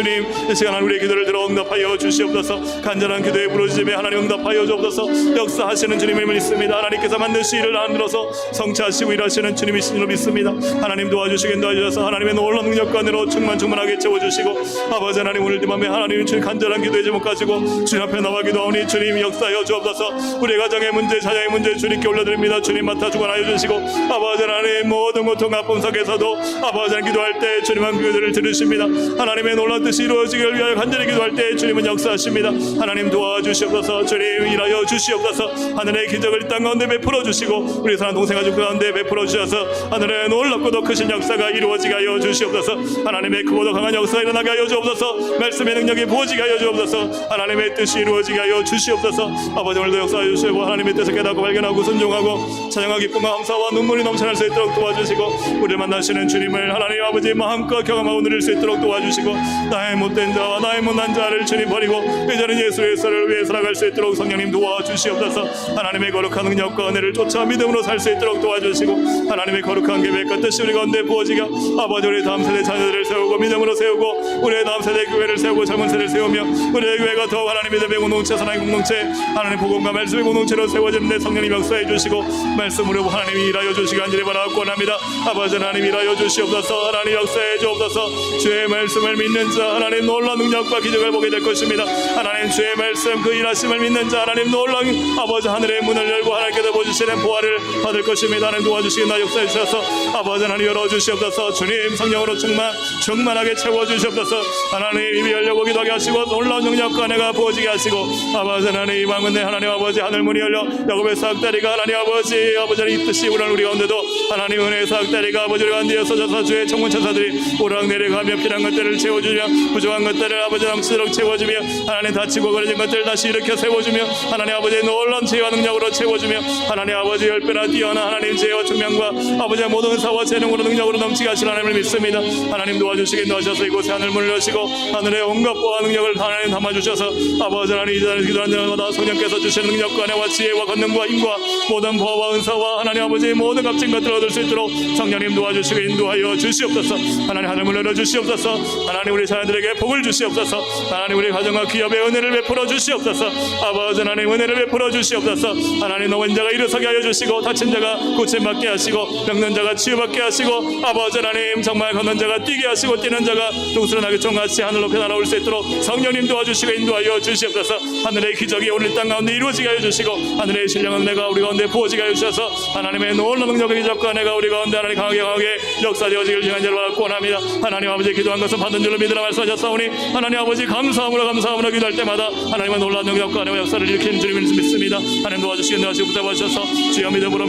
이 시간 하나님 우리의 기도를 들어 응답하여 주시옵소서. 간절한 기도에 부르짖음에 하나님 응답하여 주옵소서. 역사하시는 주님을 믿습니다. 하나님께서 만드신 일을 만들어서 성취하시고 일하시는 주님이신 줄 믿습니다. 하나님 도와주시긴 도와주셔서 하나님의 놀라운 능력과 은혜로 충만하게 채워주시고 아버지 하나님 오늘 이 밤에 하나님 주님 간절한 기도의 제목 가지고 주님 앞에 나와 기도하오니 주님 역사하여 주옵소서. 우리 가정의 문제 자녀의 문제 주님께 올려드립니다. 주님 맡아 주관하여 주시고 아버지 하나님 모든 고통 아픔 속에서도 아버지 하나님 기도할 때 주님은 기도를 들으십니다. 하나님의 놀라운 뜻이 이루어지기를 위하여 간절히 기도할 때 주님은 역사하십니다. 하나님 도와주시옵소서. 주님 일하여 주시옵소서. 하늘의 기적을 이 땅 가운데 베풀어 주시고 우리 사랑 동생 가족 가운데 베풀어 주셔서 하늘의 놀랍고도 크신 역사가 이루어지게 하여 주시옵소서. 하나님의 크고도 강한 역사가 일어나게 하여 주옵소서. 말씀의 능력이 부어지게 하여 주옵소서. 하나님의 뜻이 이루어지게 하여 주시옵소서. 아버지 오늘도 역사해 주시고 하나님의 뜻을 깨닫고 발견하고 순종하고 찬양과 기쁨과 감사와 눈물이 넘쳐날 수 있도록 도와주시고 우리를 만나시는 주님을 하나님 아버지 마음껏 경험하고 누릴 수 있도록 도와주시고 나의 못된 자와 나의 못난 자를 주님 버리고 이제는 예수의 설을 위해 살아갈 수 있도록 성령님 도와주시옵소서. 하나님의 거룩한 능력과 은혜를 쫓아 믿음으로 살 수 있도록 도와주시고 하나님의 거룩한 계획과 뜻이 우리 가운데 부어지게 아버지 우리 다음 세대 자녀들을 세우고 믿음으로 세우고 우리의 다음 세대 교회를 세우고 젊은 세대를 세우며 우리의 교회가 더욱 하나님 믿음의 공동체 사랑의 공동체 하나님 복음과 말씀의 공동체로 세워지는데 성령님 역사해 주시고 말씀으로 하나님이 일하여 주시기 간절히 바라옵고 합니다. 아버지 하나님 일하여 주시옵소서. 하나님 역사해 주옵소서. 주의 말씀을 믿는 자 하나님 놀라운 능력과 기적을 보게 될 것입니다. 하나님 주의 말씀 그 일하심을 믿는 자 하나님 놀라운 아버지 하늘의 문을 열고 하나님께서 보여주시는 보화를 받을 것입니다. 하나님 도와주시겠나 역사해 주셔서 아버지 하나님 열어주시옵소서. 주님 성령으로 충만하게 채워주시옵소서. 하나님 입이 열려고 기도하게 하시고 놀라운 능력과 은혜가 부어지게 하시고 아버지 하나님 이 방은데 하나님 아버지 하늘문이 열려 야곱의 사역다리가 하나님 아버지 이 뜻이 우리 가운데도 하나님 은혜의 사역다리가 아버지 우리 가운데 쏟아서 주의 청문 천사들이 오락 내려가며 필요한 것들을 채워주며 부족한 것들을 아버지 넘치도록 채워주며 하나님 다치고 그러진 것들을 다시 일으켜 세워주며 하나님 아버지의 놀라운 지혜와 능력으로 채워주며 하나님 아버지 10배나 뛰어난 하나님 지혜와 총명과 아버지의 모든 은사와 재능으로 능력으로 넘치게 하시는 하나님을 믿습니다. 하나님 도와주시긴 도와주셔서 이곳에 하늘문을 여시고 하늘의 온갖 보화 능력을 하나님 담아주셔서 아버지 하나님 이 자리에 기도하는 자마다 성령께서 주시는 능력과 은혜와 지혜와 권능과 힘과 모든 보화와 은사와 하나님 아버지의 모든 값진 것들을 얻을 수 있도록 성령님 도와주시고 인도하여 주시옵소서. 하나님 하늘문을 열어주시옵소서. 하나님 우리 자녀들에게 복을 주시옵소서. 하나님 우리 가정과 기업의 은혜를 베풀어 주시옵소서. 아버지 하나님 은혜를 베풀어 주시옵소서. 하나님 노인 자가 일어서게 하여 주시고 다친 자가 고침받게 하시고 병든 자가 치유받게 하시고 아버지 하나님 정말 걷는 자가 뛰게 하시고 뛰는 자가 동수련하게 종같이 하늘 높이 날아올 수 있도록 성령님 도와주시고 인도하여 주시옵소서. 하늘의 기적이 오늘 땅 가운데 이루어지게 하여 주시고 하늘의 신령한 은혜가 우리 가운데 부어지게 하여 주셔서 주셔서 하나님의 놀라운 능력의 기적과 내가 우리 가운데 하나님 강하게 역사되어지길 주님 간절히 원합니다. 하나님 아버지 기도한 것은 받은 줄로 믿으라 말씀하셨사오니 하나님 아버지 감사함으로 기도할 때마다 하나님의 놀라운 능력과 하나님의 역사를 일으키는 주님을 믿습니다. 하나님 도와주시고 내가시고 붙잡아주셔서 주여 믿음으로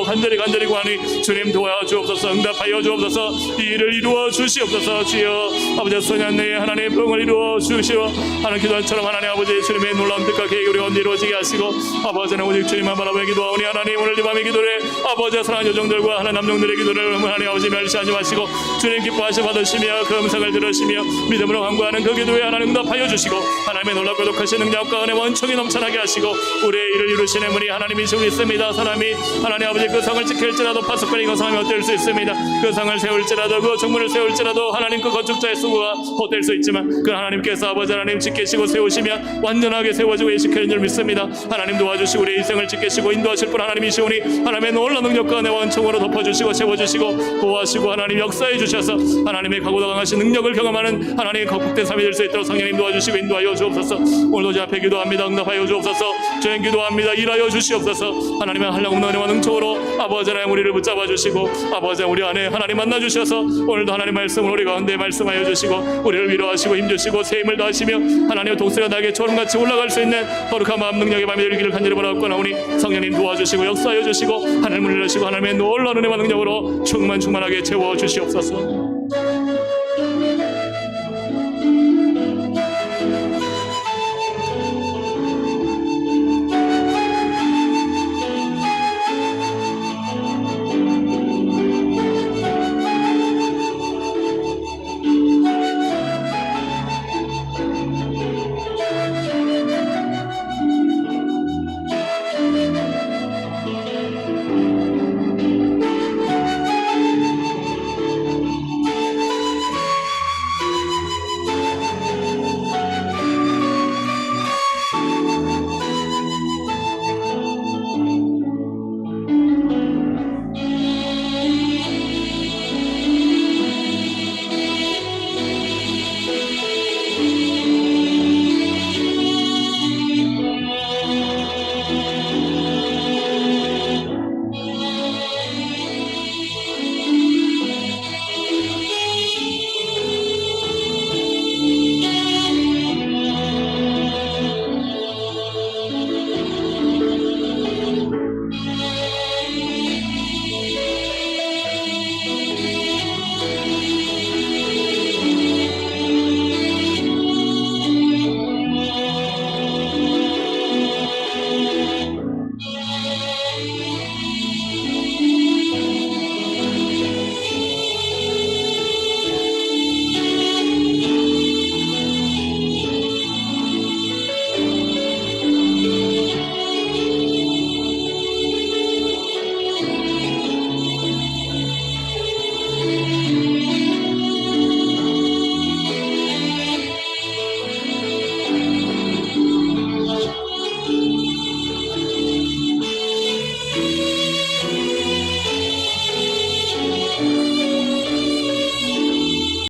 간절히 구하니 주님 도와주옵소서. 응답하여 주옵소서. 이 일을 이루어 주시옵소서. 주여 아버지 소년의 하나님의 병을 이루어 주시오. 하나님 기도한처럼 하나님 아버지 주님의 놀라운 뜻과 계획이 우리 가운데 이루어지게 하시고 아버지는 오직 주님만 바라보며 기도하오니 하나님 오늘 이 밤의 기도를 아버지의 사랑하는 여종들과 하나님 남종들의 기도를 하나님 아버지 멸시하지 마시고 주님 기뻐하시 받으시며 그 음성을 들으시며 믿음으로 간구하는 그 기도에 하나님 응답하여 주시고 하나님의 놀랍고 독하신 능력과 은혜 원총이 넘쳐나게 하시고 우리의 일을 이루시는 분이 하나님이시고 있습니다. 사람이 하나님 아버지 그 성을 지킬지라도 파수꾼이 그 성이 헛될 수 있습니다. 그 성을 세울지라도 그 정문을 세울지라도 하나님 그 건축자의 수고가 헛될 수 있지만 그 하나님께서 아버지 하나님 지키시고 세우시면 완전하게 세워지고 예식하는 줄 믿습니다. 하나님 도와주시고 우리의 인생을 지키시고 인도하실 분 하나님이시오니 하나님의 놀라운 능력과 은혜 원총으로 덮어주시고 채워주시고 보호하시고 하나님 역사해 주셔서 하나님의 강고도 강하신 능력을 경험하는 하나님의 거룩된 삶이 될 수 있도록 성령님 도와주시고 인도하여 주옵소서. 오늘도 제 앞에 기도합니다. 응답하여 주옵소서. 저희 기도합니다. 일하여 주시옵소서. 하나님의 한량없는 은혜와 능총으로 아버지 하나님 우리를 붙잡아 주시고 아버지 우리 안에 하나님 만나 주셔서 오늘도 하나님 말씀을 우리 가운데 말씀하여 주시고 우리를 위로하시고 힘주시고 새 힘을 다하시며 하나님의 독수리가 나에게 초롱같이 올라갈 수 있는 거룩한 마음 능력의 밤이 되기를 간절히 바라옵고나오니 성령님 도와주시고 역사하여 주시고 하늘 문을 여시고 하나님의 놀라운 은혜와 능력으로 충만하게 채워 주시옵소서.